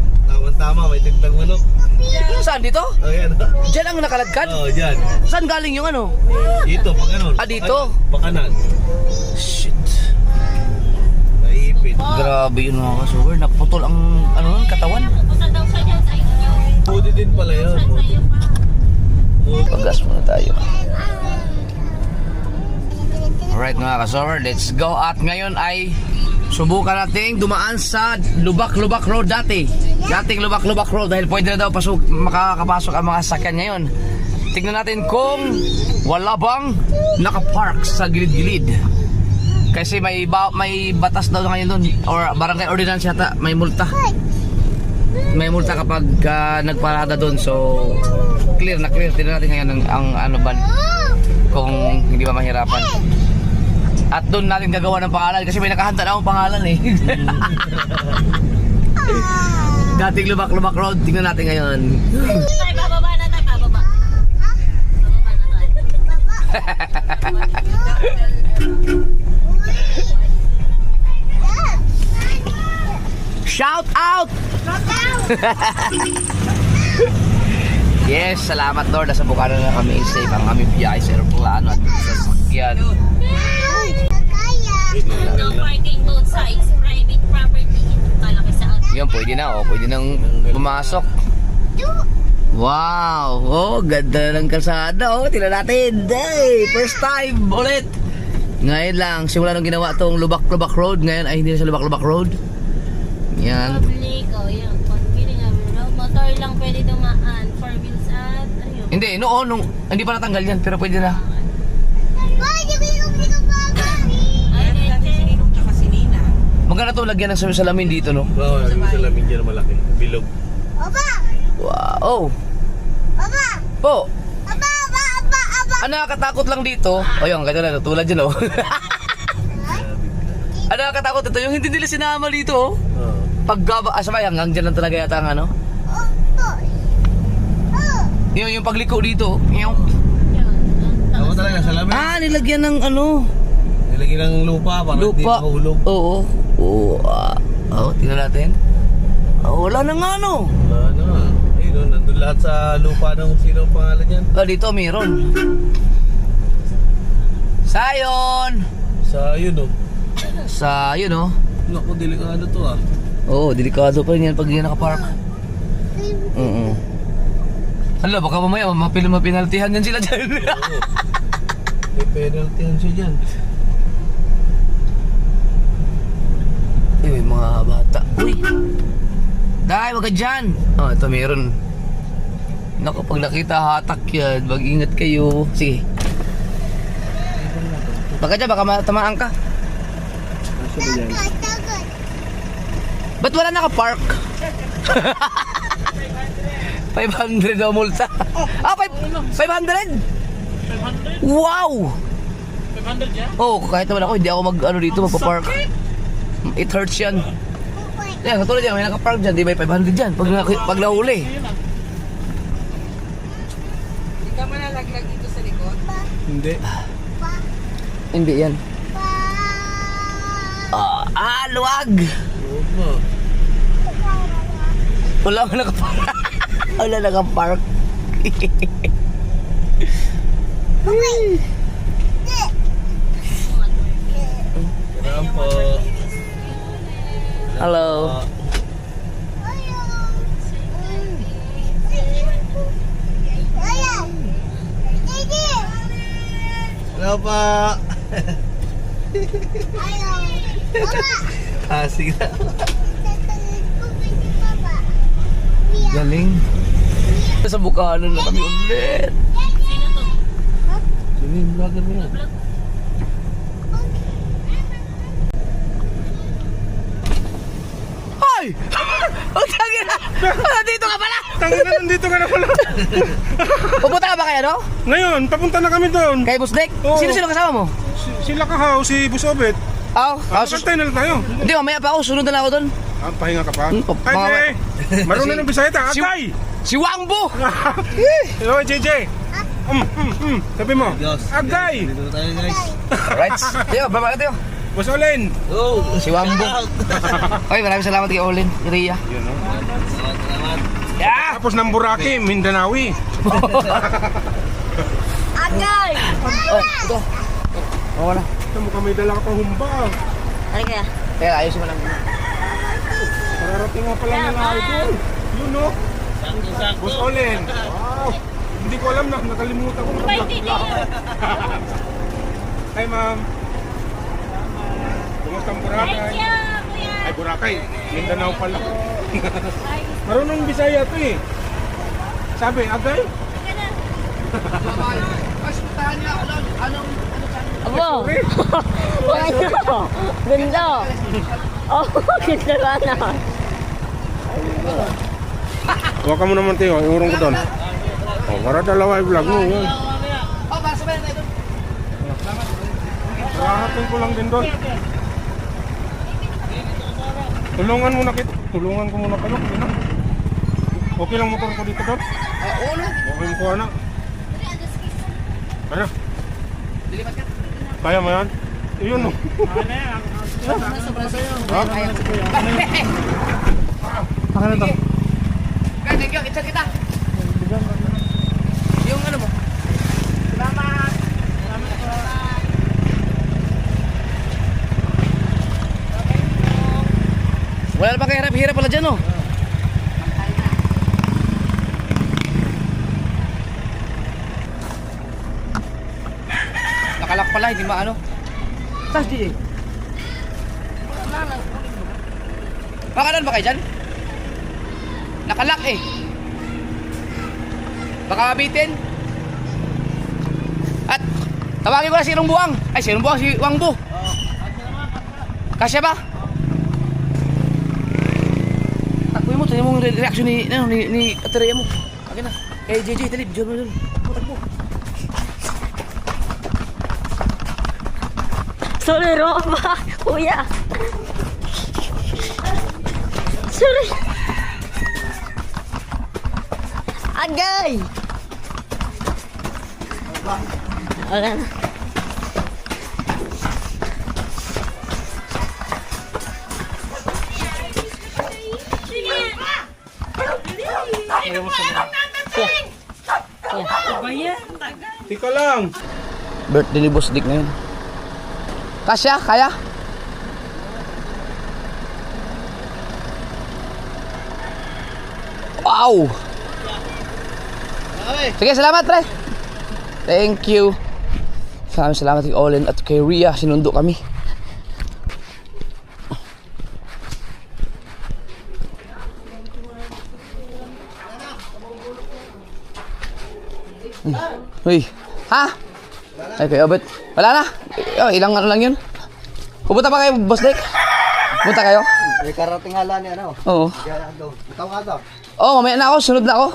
Tama, may tinda ng manok. Saan dito? Oh, yan. Diyan ang nakaladkad? Oo, dyan. Saan galing yung ano? Dito, pag ano. Dito? Bakanan. Shit. Naipit. Grabe yun mga kasuwer. Naputol ang katawan. Punta daw siya dyan sa inyo. Pwede din pala yun. Pagas muna tayo. Alright mga kasuwer, let's go. At ngayon ay subukan nating dumaan sa Lubak-Lubak Road dati. Dating Lubak-Lubak Road dahil pwede na daw makakapasok ang mga sakyan ngayon. Tignan natin kung wala bang nakapark sa gilid-gilid. Kasi may batas daw ngayon doon or barangay ordinance yata, may multa. May multa kapag nagparada doon. So clear na clear. Tignan natin ngayon ang ano ba kung hindi ba mahirapan. At doon natin gagawa ng pangalan kasi may nakahanda na akong pangalan eh. Dating Lubak-Lubak Road, tingnan natin ngayon. Tayo, bababa na tayo, bababa. Shout out! Yes, salamat Lord. Nasa Bukana na kami safe ang aming biyahe sa aeroplano at sa sakyan. No parking both sides, private property. Kalaki sa atin. Yan, pwede na oh. Pwede nang pumasok. Wow! Oh, ganda ng kalsada oh. Tingnan natin. Hey, first time ulit. Ngayon lang, simula nung ginawa tong Lubak-Lubak Road, ngayon ay hindi na sa Lubak-Lubak Road. Yan. Public, yan. Pagpili nga, motor lang pwede dumaan. 4 wheels at, ayun. Hindi, nung hindi pa natanggal yan, pero pwede na. Maganda to lagyan ng salamin dito, no? Oo, yung salamin dyan malaki. Bilog. Opa! Wow! Opa! Po, Aba, aba, aba, aba. ang nakakatakot lang dito, o yun, ganyan na, tulad dyan oh. Ang nakakatakot ito, yung hindi nila sinama dito oh. Oo. Paggaba, sabay, hanggang dyan lang talaga yata ang ano. Oh, boy. Oh. Yung pagliko dito, yung... Ako talaga sa lamin. nilagyan ng ano, Nilagyan ng lupa para hindi lupa. mahulog. Oo. Oo, tingnan natin. Wala na nga no. Wala na. Ayun, no, nandun lahat sa lupa ng sino ang pangalan yan. Dito meron. Sayon! Sa yun, no. Sa, yun oh. Naku, delikado to ah. Oo, delikado pa rin yan pag hindi nakapark. Hala, baka mamaya mapinaltihan yan sila dyan. Oo. May penalty yan siya dyan. May mga bata. Uy! Dahil, wag ka dyan! Ito meron. Naku, pag nakita hatak yan, mag-ingat kayo. Sige. Baka dyan, baka matamaan ka. Tagot, tagot. Ba't wala naka-park? 500 daw multa. 500? Wow! 500 yan? Oh, kahit naman ako, hindi ako mag-ano dito, magpa-park. It hurts yan. Yan, katulad yan, may naka-park dyan, di ba 500 dyan, pag nahuli. Hindi ka manalaglag dito sa likod. Hindi. Hindi yan. Luwag! Huwag mo. Wala ka naka-park. Wala naka-park. Kailangan po. Hello. Hello pa. Sige na. Galing. Sa Bukhanon na kami ulit. Sino to? Sino yung vlogger mo yan? Ay! Ang tangin na! Nandito ka pala! Tangin na, nandito ka na pala. Pupunta ka ba kaya, no? Ngayon, papunta na kami doon. Kay Busdek? Oo. Sino kasama mo? Sila Kahaw, si Busobet. Makantay na lang tayo. Hindi, mamaya pa ako. Sunod na lang ako doon. Pahinga ka pa. mga- Ay, marunong ng Bisaya ta. Agay! Si Wangbo! Hello, JJ. Sabi mo. Diyos. Agay! Dito na tayo guys. Alright. Tiyo, baba ka tiyo. Boss Olen. Go! Si Wangbo. Okay, maraming salamat kay Olin. Ria. Salamat. Yeah! Tapos ng Buraki, Mindanawi. Agay! Oh, ito. Oo na. Ito mo kami dala ka pang humba. Ay kaya. Kaya ayusin mo lang. Pararating nga pala nila idol. Yun no? Boss Olen. Wow. Hindi ko alam na, nakalimutan ko. Hi ma'am. Kumusta ang Boracay? Ay Boracay, Mindanao pala. Marunong Bisaya to eh. Sabi, agay? Abo! Ganda! Oh, ganda ka na. Huwag ka mo naman tayo, iurong ko doon. Oh, para dalawa yung vlog mo. Yun. Oh, para sabay na tayo doon. Rahatin ko lang din doon. Tulungan mo na kita. Tulungan ko muna kayo. Yun na. Okay lang motor ko dito doon. Oo, no? Okay mo ko na. Kaya. Lilipat ka. Kaya mo yan? Yun no. Akin na to. Okay, thank you. Itchat kita. Yung ano mo? Salamat. Wala na ba kahirap-hirap pala dyan, oh? Nakalak pala, hindi maano. Saan di? Makanan ba kayo dyan? Nakalak eh. Baka mabitin. At tawagin ko na si Irong Buwang. Ay, si Irong Buwang, si Wangbo. Kasya ba? Takbuhin mo, tingnan mo yung reaction ni Ateria mo. Akin na. Eh, JJ, dali, bidyo mo dun. Takbo. Sorry, Roma. Kuya. Sorry. Agay! Wala na. Tika lang. Birthday ni Boss Dick ngayon. Kasya, kaya? Wow! Sige, salamat, pre. Thank you. Salamat kay Olin at kay Rhea. Sinundo kami. Uy, ha? Ay, kaya ba't? Wala na. Oh, ilang ano lang yun. Pupunta pa kayo, Boss Dick? Pupunta kayo? May karating hala ni ano. Oo. Kaya daw. Ikaw nga daw. Oo, mamaya na ako. Sunod na ako.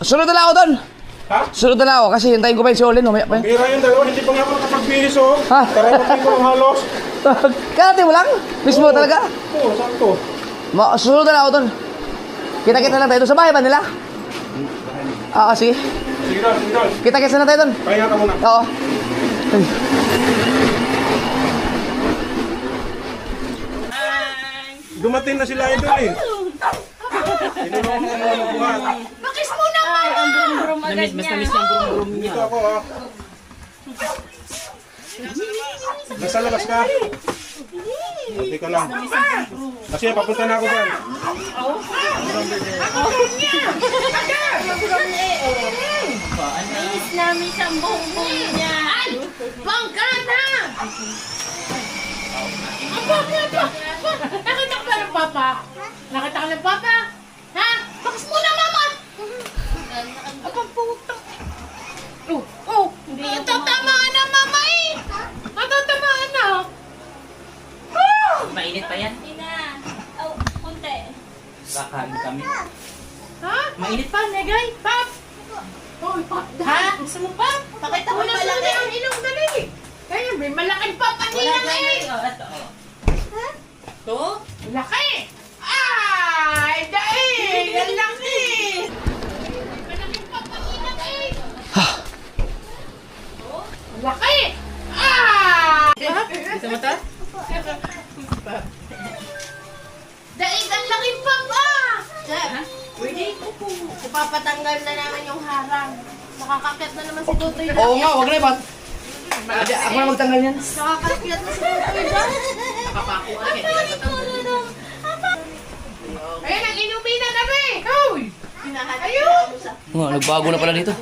Sunod na lang ako doon. Ha? Sunod na lang ako kasi hintayin ko pa yung si Olin. Mamaya pa yun. Bira yung dalawa, hindi pa nga ako nakapagbihis oh. Ha? Kararating ko ng halos. Karating mo lang? Mismo talaga? Oo, sakto. Sunod na lang ako doon. Kita-kita lang tayo doon. Sa bahay ba nila? Oo, sige. Sige daw, sige daw. Kita-kita na tayo doon. Pahinga ka muna. Oo. Ay. Dumating na sila idol eh. Tinulungan mo naman magbuhat. Bakis mo naman! Ay, ang brum-brum agad niya. Dito ako ah. Nasa labas ka? Hindi ka lang. Kasi papunta na ako dyan. Miss namin sa bongbong niya. Bangkana! Nakita ka ba ng papa? Nakita ka ng papa? Ha? Bakit muna, mama? Abang puto. Oh, natatamaan na, mama eh. Natatamaan na. Mainit pa yan. Ina. Oh, kunti. Kakain kami. Ha? Mainit pa, negay. Pap! Oh, pap. Ha? Gusto mo pap? Pakita mo na malaki ang ilong dali. Kaya may malaking pap ang ilong eh. Ito. To? Laki! Ay, daig! Ang laki! Malaking pap ang ilong eh. Ang laki! Ah! Gusto mo to? Daig, ang laking pap ah! Pwede? Ipapatanggal na naman yung harang. Nakakakit na naman si Tutoy. Oo nga, wag na ipat. Ako na magtanggal yan. Nakakakit na si Tutoy dyan. Nakapako ka. Ayan, ang inumin na kami! Hoy! Ayun! Oh, nagbago na pala dito.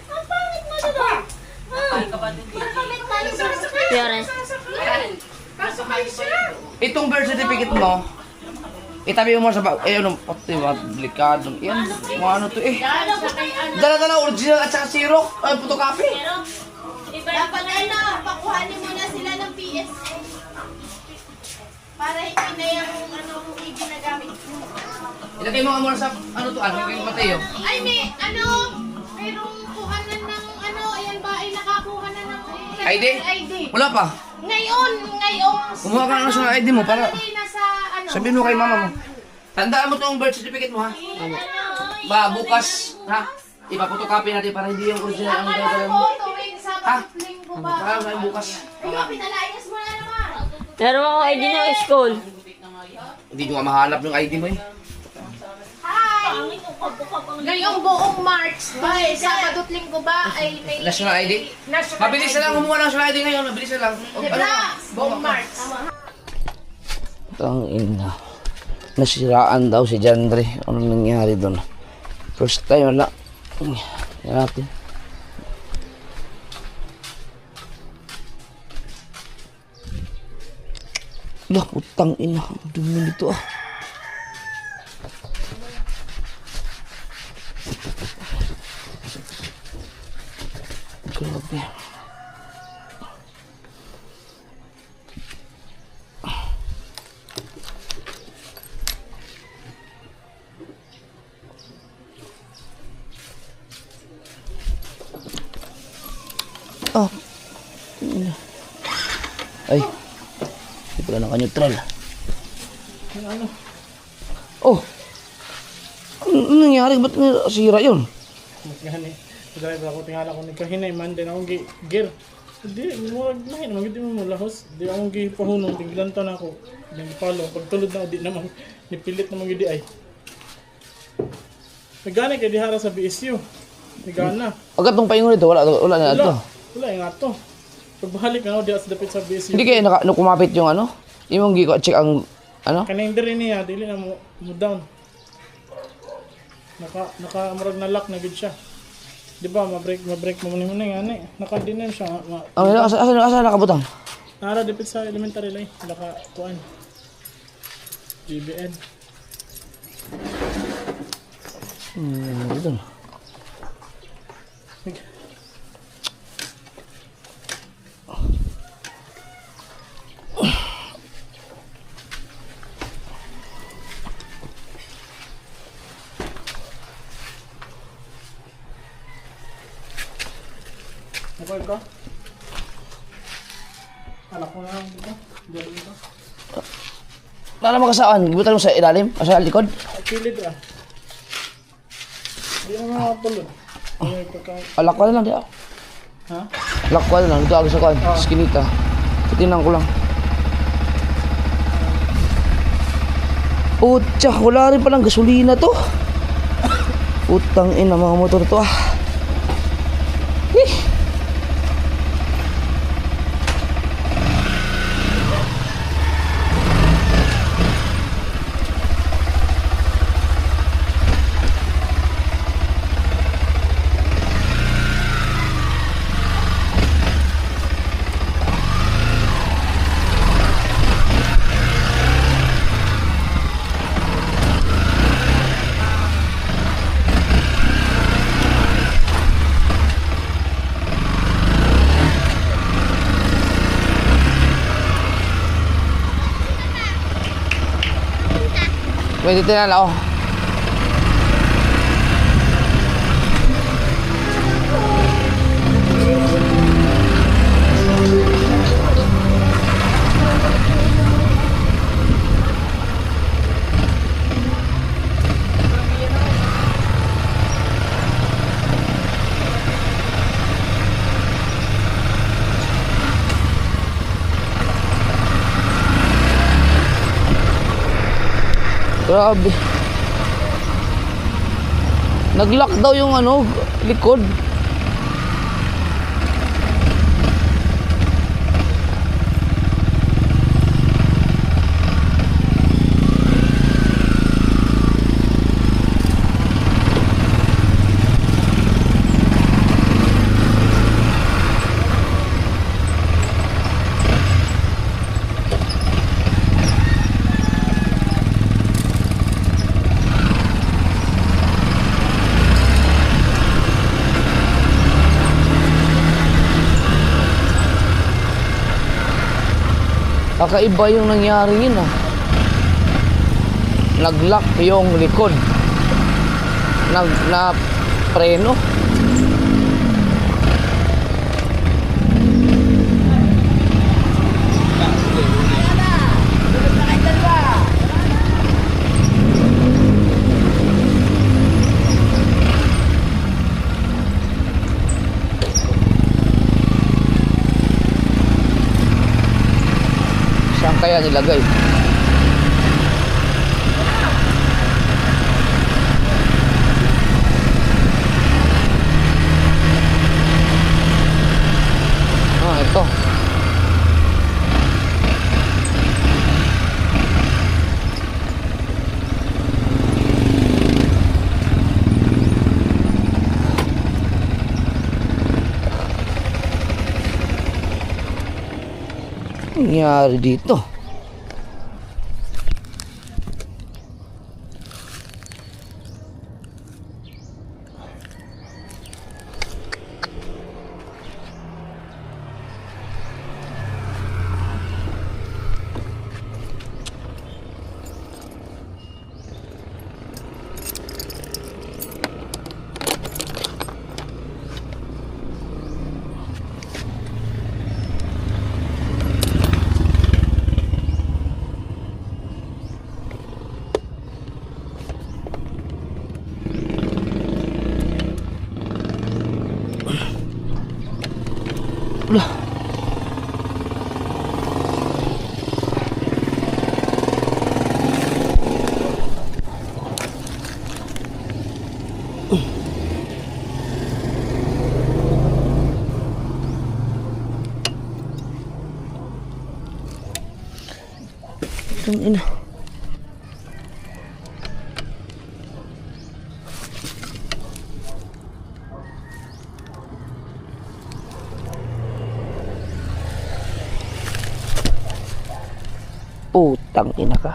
Ang pangit mo dito! Piyore. Kasakay siya! Itong birth certificate mo, itabi mo sa bag. Eh, ano, pati mga delikado. Yan, mga ano to eh. Dala-dala original at saka zero. Ay, photocopy. Dapat ano, pakuhanin mo na sila ng PS. Para hindi na yung ano ginagamit mo. Ilagay mo nga muna sa, ano to, ano, yung Mateo. Ay, may ano, mayroong kuhanan ng ano, ayan ba, ay nakakuha na ng ID? ID. Wala pa. Ngayon. Kumuha ka ng national ID mo para Nasa ano. sabihin mo kay mama mo. Tandaan mo tong birth certificate mo ha. Ba, bukas, ha? Ipapotocopy natin para hindi yung original ang gagawin mo. Tuwing Ha? Sabado, Linggo ba? Para sa bukas. Ayun, pinalayas mo na naman. Meron ako ID ng school. Hindi ko nga mahanap yung ID mo eh. Hi! Ngayong buong March, ay Sabado at Linggo ba ay may National ID? National Mabilis na lang kumuha ng national ID ngayon. Mabilis na lang. Diba? Buong March. Ang ina. Nasiraan daw si Jandre. Ano nangyari doon? First time wala. Yan natin. Lah, utang ina. Ang dumi nito ah. Grabe. Ay. Hindi pala naka-neutral. Ano? Oh. Ano nangyari? Ba't nasira yun? Magkahani. Driver ako, tingala ko nagkahinay man din akong gear. Hindi, mahina, magiging mo lahos. Hindi akong gipahunong, tinglanto na ako. Hindi palo, pagtulod na, di naman, nipilit naman yun di ay. Nagana kay dihara sa BSU. Nagana. Agad nung paingon ito, wala na ito. Wala, yung ato. Pagbahalik na ako, di sa dapit sa BSU. Hindi kayo nung kumapit yung ano? Yung check ang ano? Kanang diri niya, dili na mo down. Naka-murag na lock na gid siya. Di ba, ma-break mo muna yung ani. Naka-din na siya. Asa nakabutang? Nara dipit sa elementary lay. Naka-kuan. GBN. Ito. Nakuha ka? Alak mo na lang dito. Diyan dito. Wala naman kasaan. Gibutan mo sa ilalim? O sa likod? Kilid ah. Di naman makapulod. Alak ko na lang di ako. Ha? Alak ko na lang. Dito ako sa kuhan. Skinita. Titingnan ko lang. Putya, wala rin palang gasolina to. Putang ina mga motor to ah. Pwede tinala ako. Grabe. Nag-lock daw yung ano, likod. Kakaiba yung nangyari yun ah. Nag-lock yung likod. Na-preno. Saan kaya nilagay? Ito. Ano nangyari dito? Lah. Itong ina. Putang ina ka.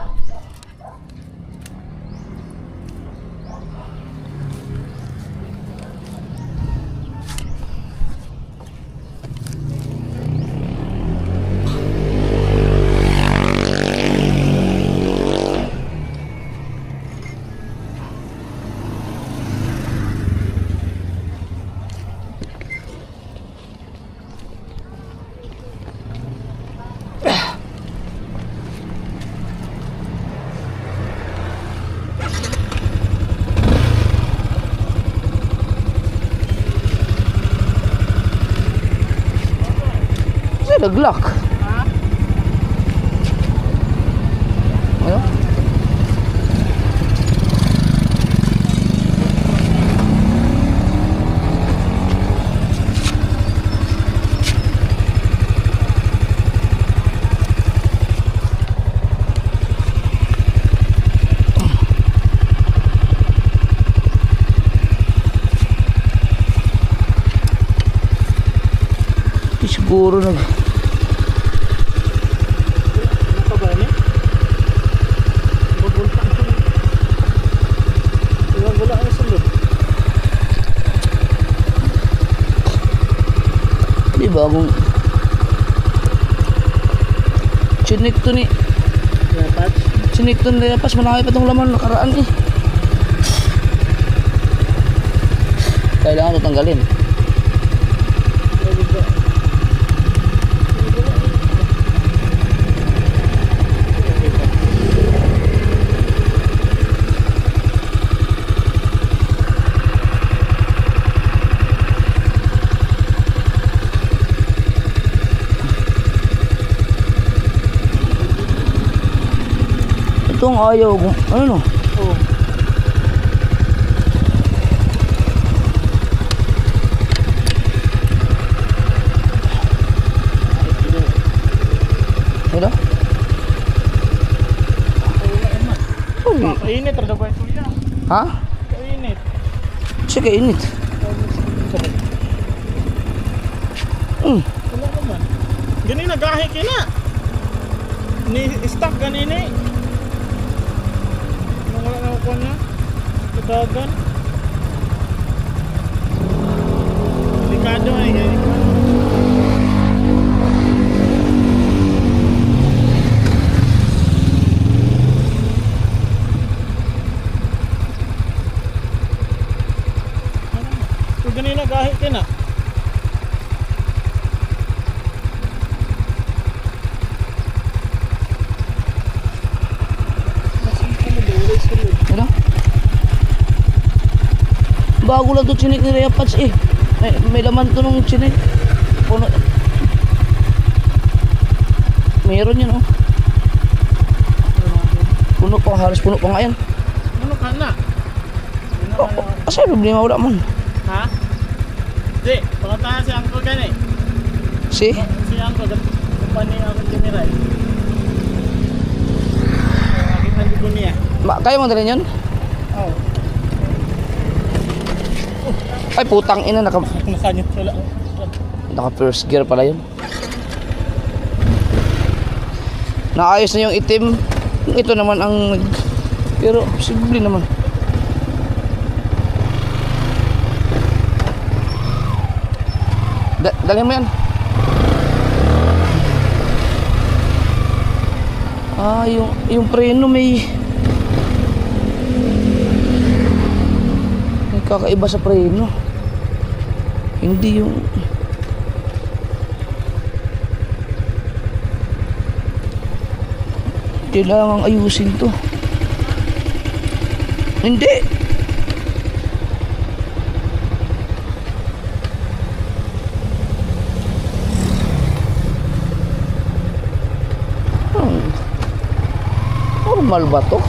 Nag-lock. Ano? Siguro bagong chinik to ni chinik to ni pas malaki pa tong laman nakaraan eh. Kailangan ito tanggalin. Itong ayaw, ano no? Oo. Ano? Kainit, rada ba ito yan? Ha? Kainit. Siya kainit. Wala naman. Ganun nagahi kina. Ni stock ganini. Nung wala na ko na. Kadagan. Delikado ay ganyan. Kung ganun nagahi kina. Ano? Bago lang to chinik ni Rhea Pats eh. May laman to nung chinik. Puno. Meron yun oh. Puno pa, halos puno pa nga yan. Ano ka na? Asa problema wala man. Ha? Di, pangatangan si Uncle gani. Si? Si Uncle, kumpani ako general. Nakita ko niya. Kaya mo dalhin yun? Oo. Ay putang ina, naka Masanya wala. first gear pala yun. Naayos na yung itim. Ito naman ang pero posible naman. Dalhin mo yan. Ah, yung preno may kakaiba sa preno. Hindi yung kailangang ayusin to. Hindi. Normal ba to?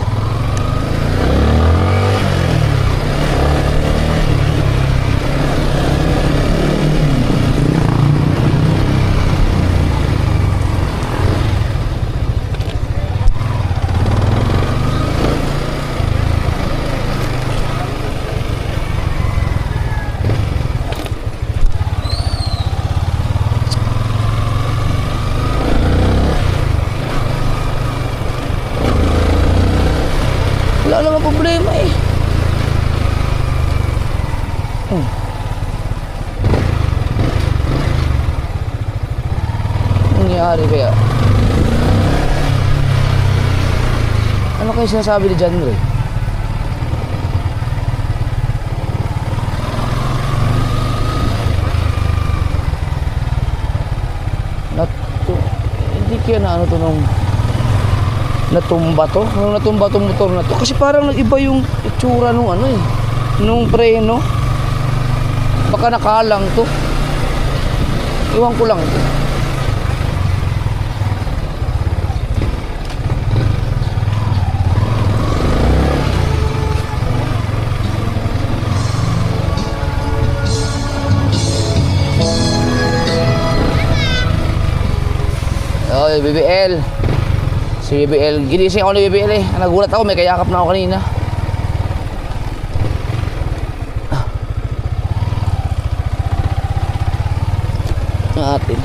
Wala naman problema eh. Nangyari kaya? Ano kayo sinasabi ni John Ray? Hindi kaya na ano to nung natumba to? Nung natumba tong motor na to? Kasi parang nag-iba yung itsura nung ano eh. Nung preno. Baka nakalang to. Iwan ko lang to. Oh, BBL. Si BBL, ginising ako ni BBL eh. Nagulat ako, may kayakap na ako kanina. Natin.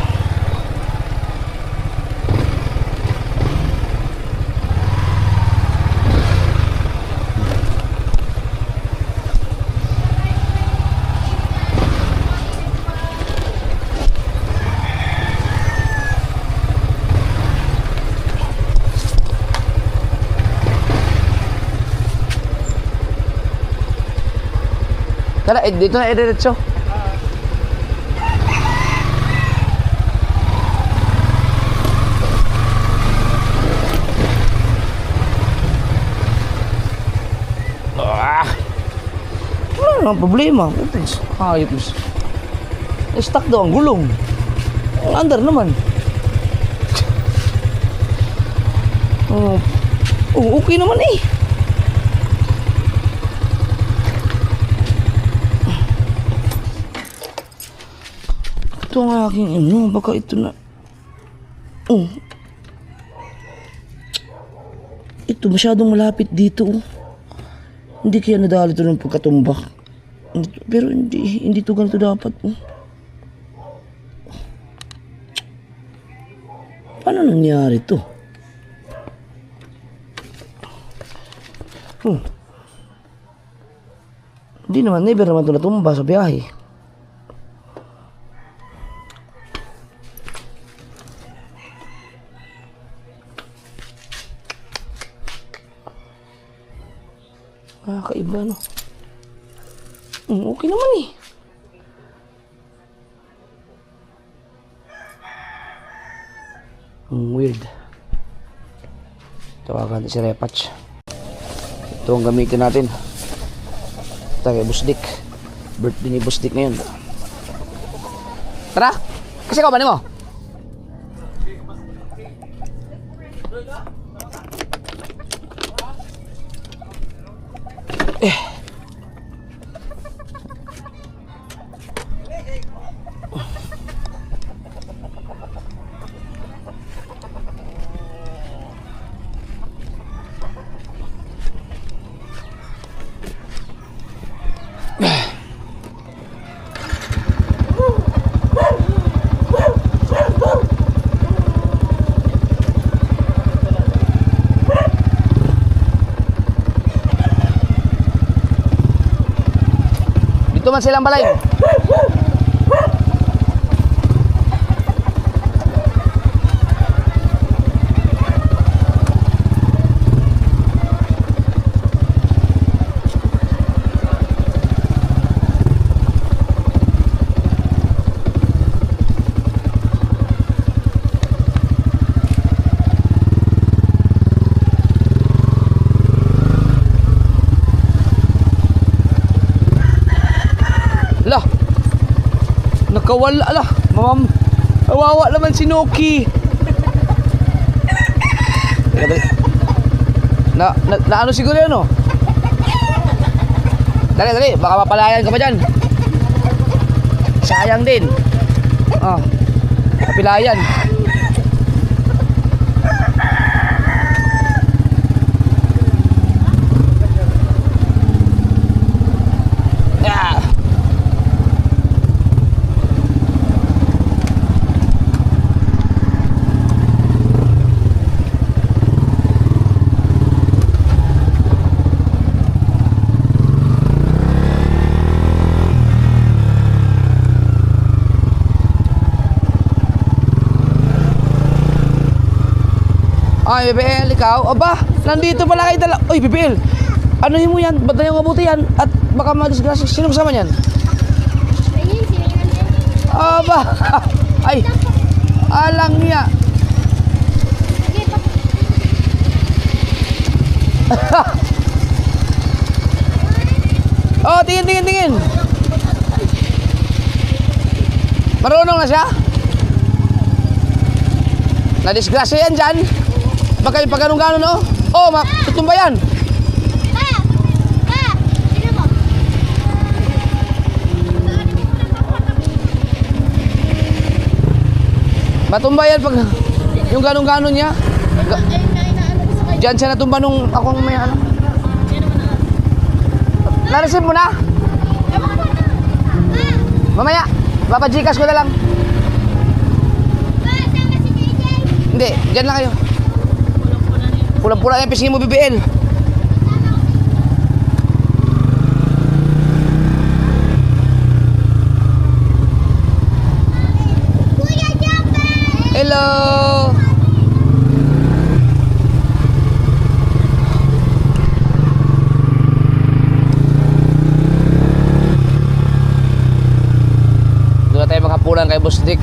Tara, dito na diretso. Wala namang problema. Hayop is. Stuck daw ang gulong. Ang under naman. Okay naman eh. Ito ang aking ano, baka ito na. Ito masyadong malapit dito. Hindi kaya nadali ito ng pagkatumba. Pero hindi ito ganito dapat. Paano nangyari ito? Hindi naman, never naman ito natumba sa biyahe. Kaiba no. Okay naman eh. Weird. Tawagan natin si Repatch. Ito ang gamitin natin. Ito kay Busdik. Birthday ni Busdik ngayon. Tara! Kasi ka ba mo? Dito man silang balay. Lah, nakawala lah, mamam. Kawawa naman si Noki. Na ano siguro yun, no? Dali, baka mapalayan ka pa dyan. Sayang din. Oh, kapilayan. Yeah. Ay, BBL, ikaw? Aba, nandito pala kayo dala. Uy, BBL, ano yun mo yan? Ba't na yung mabuti yan? At baka madisgrasya. Sino kasama yan? Aba, ay, alang niya. Oh, tingin. Marunong na siya? Nadisgrasya yan dyan. Baka yung pagganong-ganon, no? Oh, tutumba yan. Matumba yan pag yung ganong-ganon niya. Diyan siya natumba nung akong may ano. Na-receive mo na? Mamaya, papajikas ko na lang. Hindi, dyan lang kayo. Pulang-pula yung pisingin mo, BBL. Hello. Doon na tayo makapulang kay Boss Dick.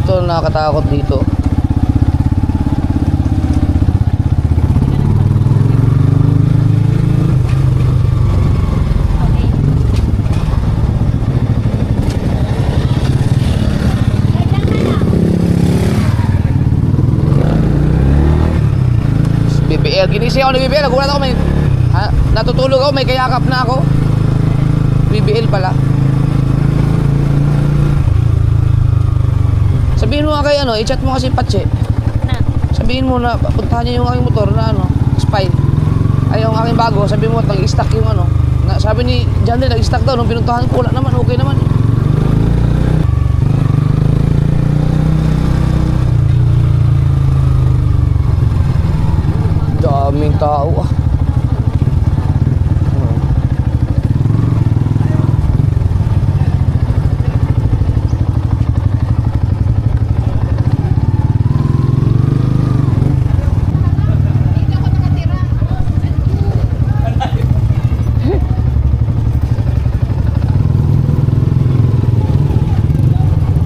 Ito nakakatakot dito. BBL, ginising ako ng BBL. Nagulat ako, natutulog ako, may kayakap na ako. BBL pala. Sabihin mo nga kay ano, i-chat mo kasi Pache. Sabihin mo na puntahan niya yung aking motor na ano, spine. Ay yung aking bago, sabihin mo tag-stock yung ano. Sabi ni Jandy, nag-stock daw nung pinuntahan ko, wala naman, okay naman. Daming tao ah.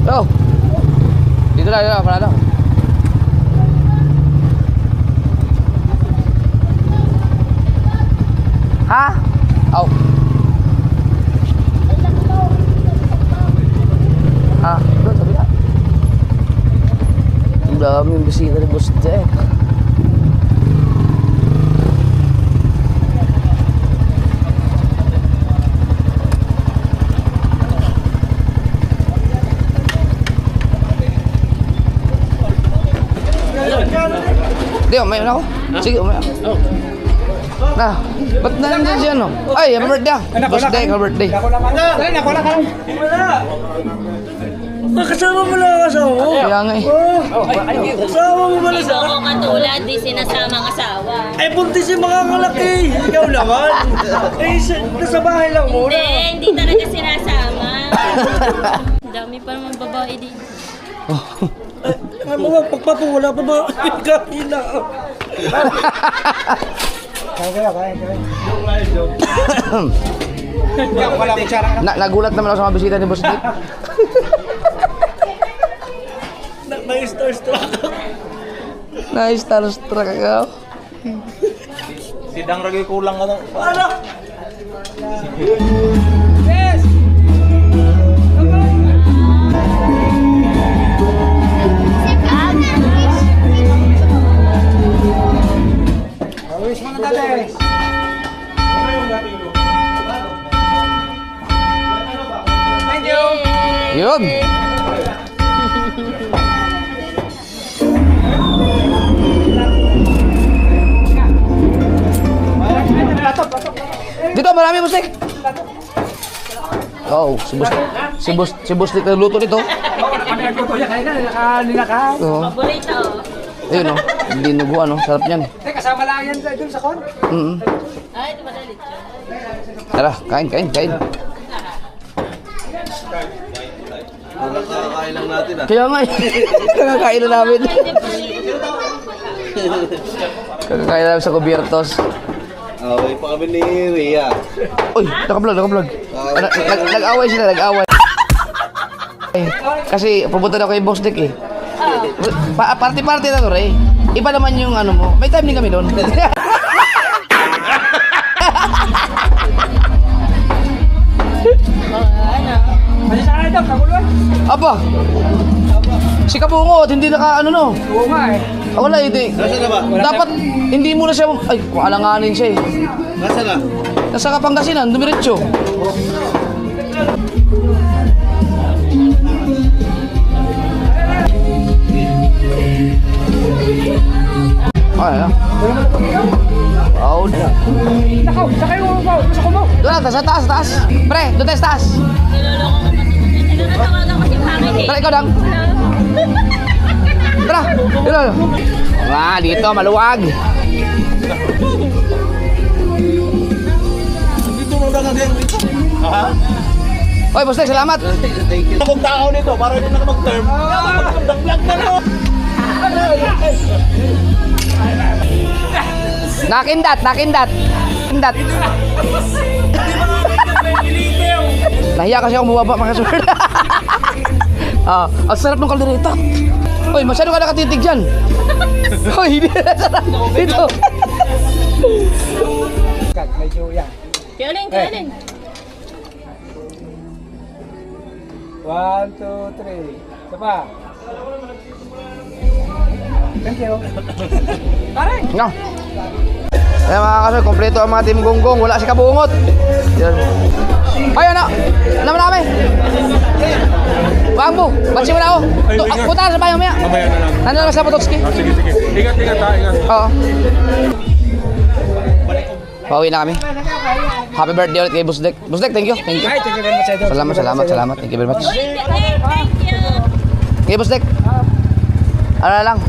Oh, dito lang, parada. Ha? Oh. Ha? Doon, sabi ka. Ang dami yung bisita ni Boss Dick. Di, umayon ako. Sige, umayon ako. Na, ba't na lang siya, no? Ay, happy birthday. Boss Dick, happy birthday. Nakuha ka lang. Kasama mo lang ang asawa mo. Kaya nga eh. Kasama mo ba lang sa... Ako katulad, di sinasamang asawa. Ay, buntis yung mga kalaki. Ikaw naman. Ay, nasa bahay lang muna. Hindi talaga sinasama. Dami pa naman babae dito. Ano ba, pagpapo, wala pa ba? Kain na. Nagulat naman ako sa mga bisita ni Boss Dick. Na-starstruck. Na-starstruck ako. Sidang ragi kulang ka ng... Ano? Yun. Dito, marami musik. Oh, si Boss Dick nagluto nito. Oo. Paborito. Ayun oh, hindi nuguan oh, sarap niyan. Kasama lang yan dun sa kon. Ay, ito madalit yun. Tara, kain. Nakakain lang natin ah. Kaya nga, kakakain na namin. Kakakain na namin sa Cubiertos. Okay pa kami ni Rhea. Uy, naka-vlog. Nag-away sila. Eh, kasi pupunta na ako kay Boss Dick eh. Party-party na to, Ray. Iba naman yung ano mo. May time din kami doon. Kasi sa akin daw, kaguluan. Aba, si Kabungot, hindi naka ano no. Oo nga eh. Wala, hindi. Nasaan na ba? Dapat, hindi muna siya, ay, kung alanganin siya eh. Nasaan na? Nasa Kapangasinan, dumiretso. Ay, ah. Wow. Nakaw, sakay mo ba? Gusto ko mo. Doon na, sa taas. Pre, doon tayo sa taas. Niloloko ko pa. Nagkatawagan ko si Pangit eh. Tara, ikaw lang. Tara, dito. Dito, maluwag. Dito mo na lang dito. Ha? Oy, Boss Dick, salamat. Thank you. Kung tao nito, para hindi na mag-term. Mag-vlog na no. Nakindat. Nahiya kasi akong bumaba mga kasunod. Ang sarap ng kaldereta. Uy, masyado ka nakatitig dyan. Uy, hindi na sarap. Dito. Medyo yan. Kailin. 1, 2, 3. Isa pa. Thank you. Pare! No. Ayan mga kasunod, kompleto ang mga team gonggong. Wala si Kabungot. Yan. Ay, ano? Alam mo namin. Bambu, batsi mo na ako. Punta ka sa bahay mamaya. Mamaya na lang. Nandun lang sa Pototski. Sige. Ingat ha, ingat. Oo. Pauwi na kami. Happy birthday ulit kay Boss Dick. Boss Dick, thank you. Ay, thank you very much, Idol. Salamat. Thank you very much. Thank you. Okay, Boss Dick. Ano na lang.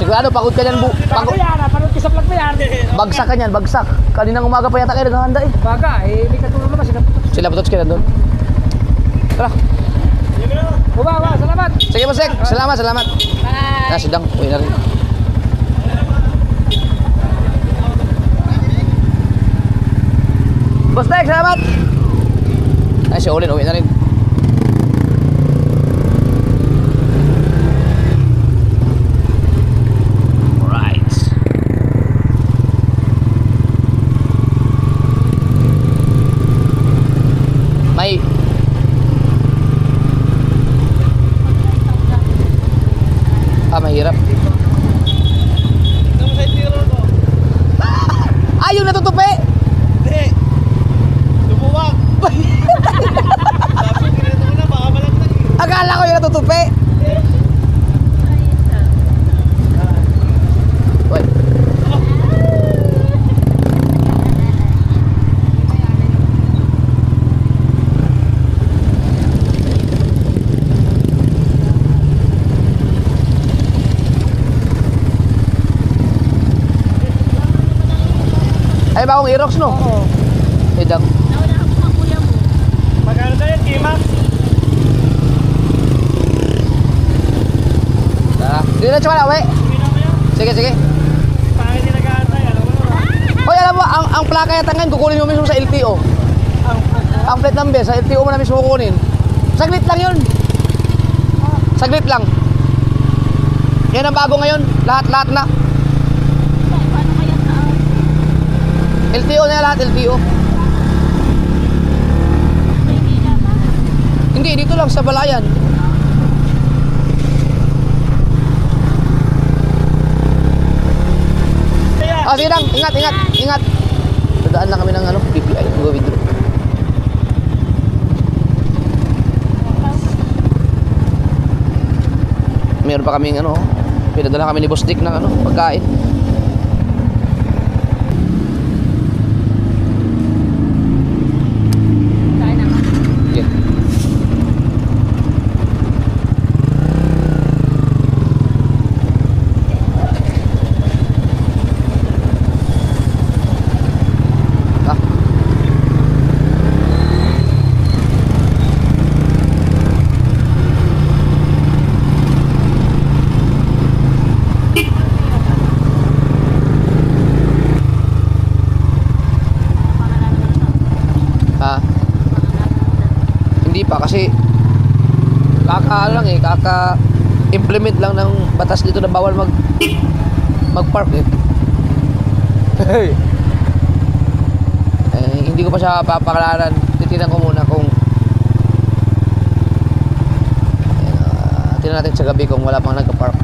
Sigurado, pagod ka dyan. Pagod yan, napanood ko sa vlog mo yan. Bagsak ka niyan, bagsak. Kaninang umaga pa yata kayo naghahanda eh. Baga, may katulong naman sila. Sila Pototski na doon. Tara. Baba, salamat. Sige, Boss Dick. Salamat. Bye. Sidang, uwi na rin. Boss Dick, salamat. Ay, si Olin, uwi na rin. Alright. May mahirap. Ay, yung natutupi! Hindi. Lumuwag. Sabi ko na baka malaglag. Akala ko yung natutupi. Uy. Ay, bagong Aerox, no? Oo. Sidang. Nauna ako mga kuya mo. Magkano tayo, T-Max? Diretso ka na, uwi. Sige. Pangit yung nag-aantay, alam mo naman. Hoy, alam mo, ang plaka yata ngayon, kukunin mo mismo sa LTO. Ang plate number, sa LTO mo na mismo kukunin. Saglit lang yun. Saglit lang. Yan ang bago ngayon. Lahat na. Paano kaya saan? LTO na lahat, LTO. Maynila ba? Hindi, dito lang sa Balayan. Ah, sige lang. Ingat, ingat, ingat. Dadaan lang kami ng ano, BPI. Mag-withdraw. Meron pa kaming ano, pinadala kami ni Boss Dick ng ano, pagkain. Yeah. Ah. Ha? Hindi pa kasi kaka implement lang ng batas dito na bawal mag-park eh. Hindi ko pa siya papakalaran. Titinan ko muna kung tingnan natin sa gabi kung wala pang nagka-park.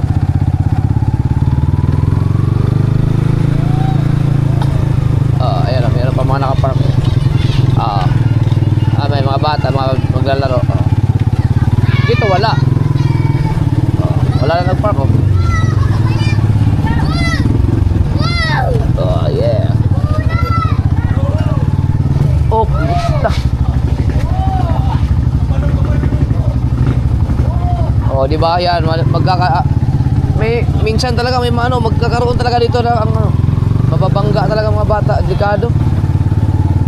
Ayan o, mayroon pa mga naka-park. May mga bata, maglalaro. Dito wala. Wala na nag-park oh. Oh yeah. Oh, puta. Oh, di ba yan, may minsan talaga may ano, magkakaroon talaga dito na ano, mababangga talaga mga bata, delikado.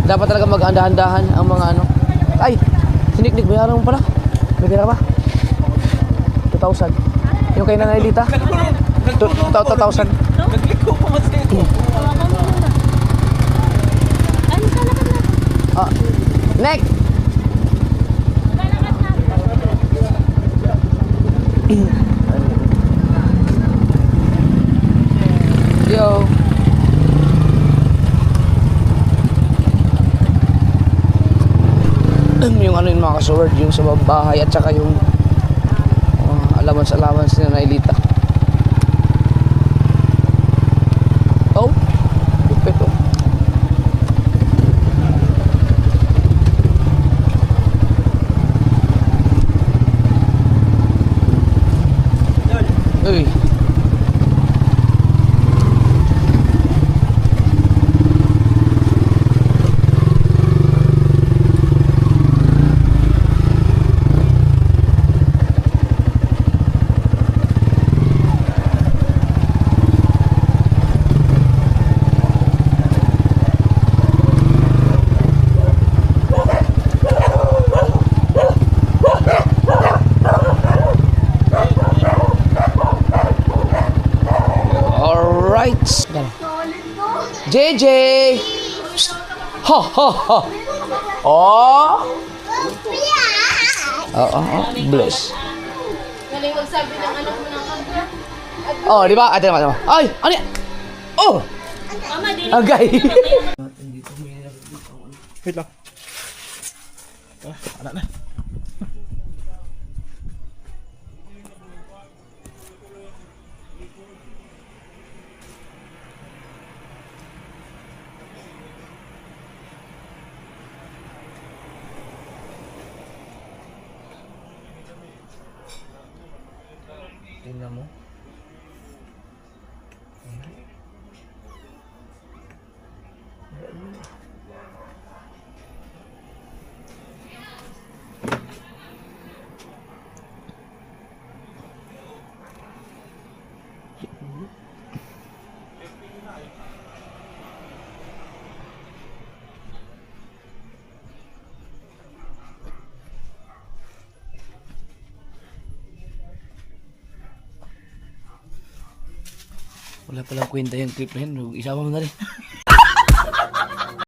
Dapat talaga mag-andahan-dahan ang mga ano. Ay, siniknik, bayaran mo pala. May pera ba? 2,000. Yung kay Nanay Lita? 2,000. Nagliko pa mas ito. Next! Yo! Yung ano yung mga kasword, yung sa bahay at saka yung allowance ni Nailita. Oh, lupit oh. Uy. JJ! Psst. Ha ha ha! Oh! Bless. Galing magsabi ng anak mo ng kanta. Oh, di ba? Ate naman. Ay! Ano yan? Oh! Mama, di Agay! Wait lang. Anak na. Tingnan mo. Wala palang kwenta yung clip na yun. Isama mo na rin.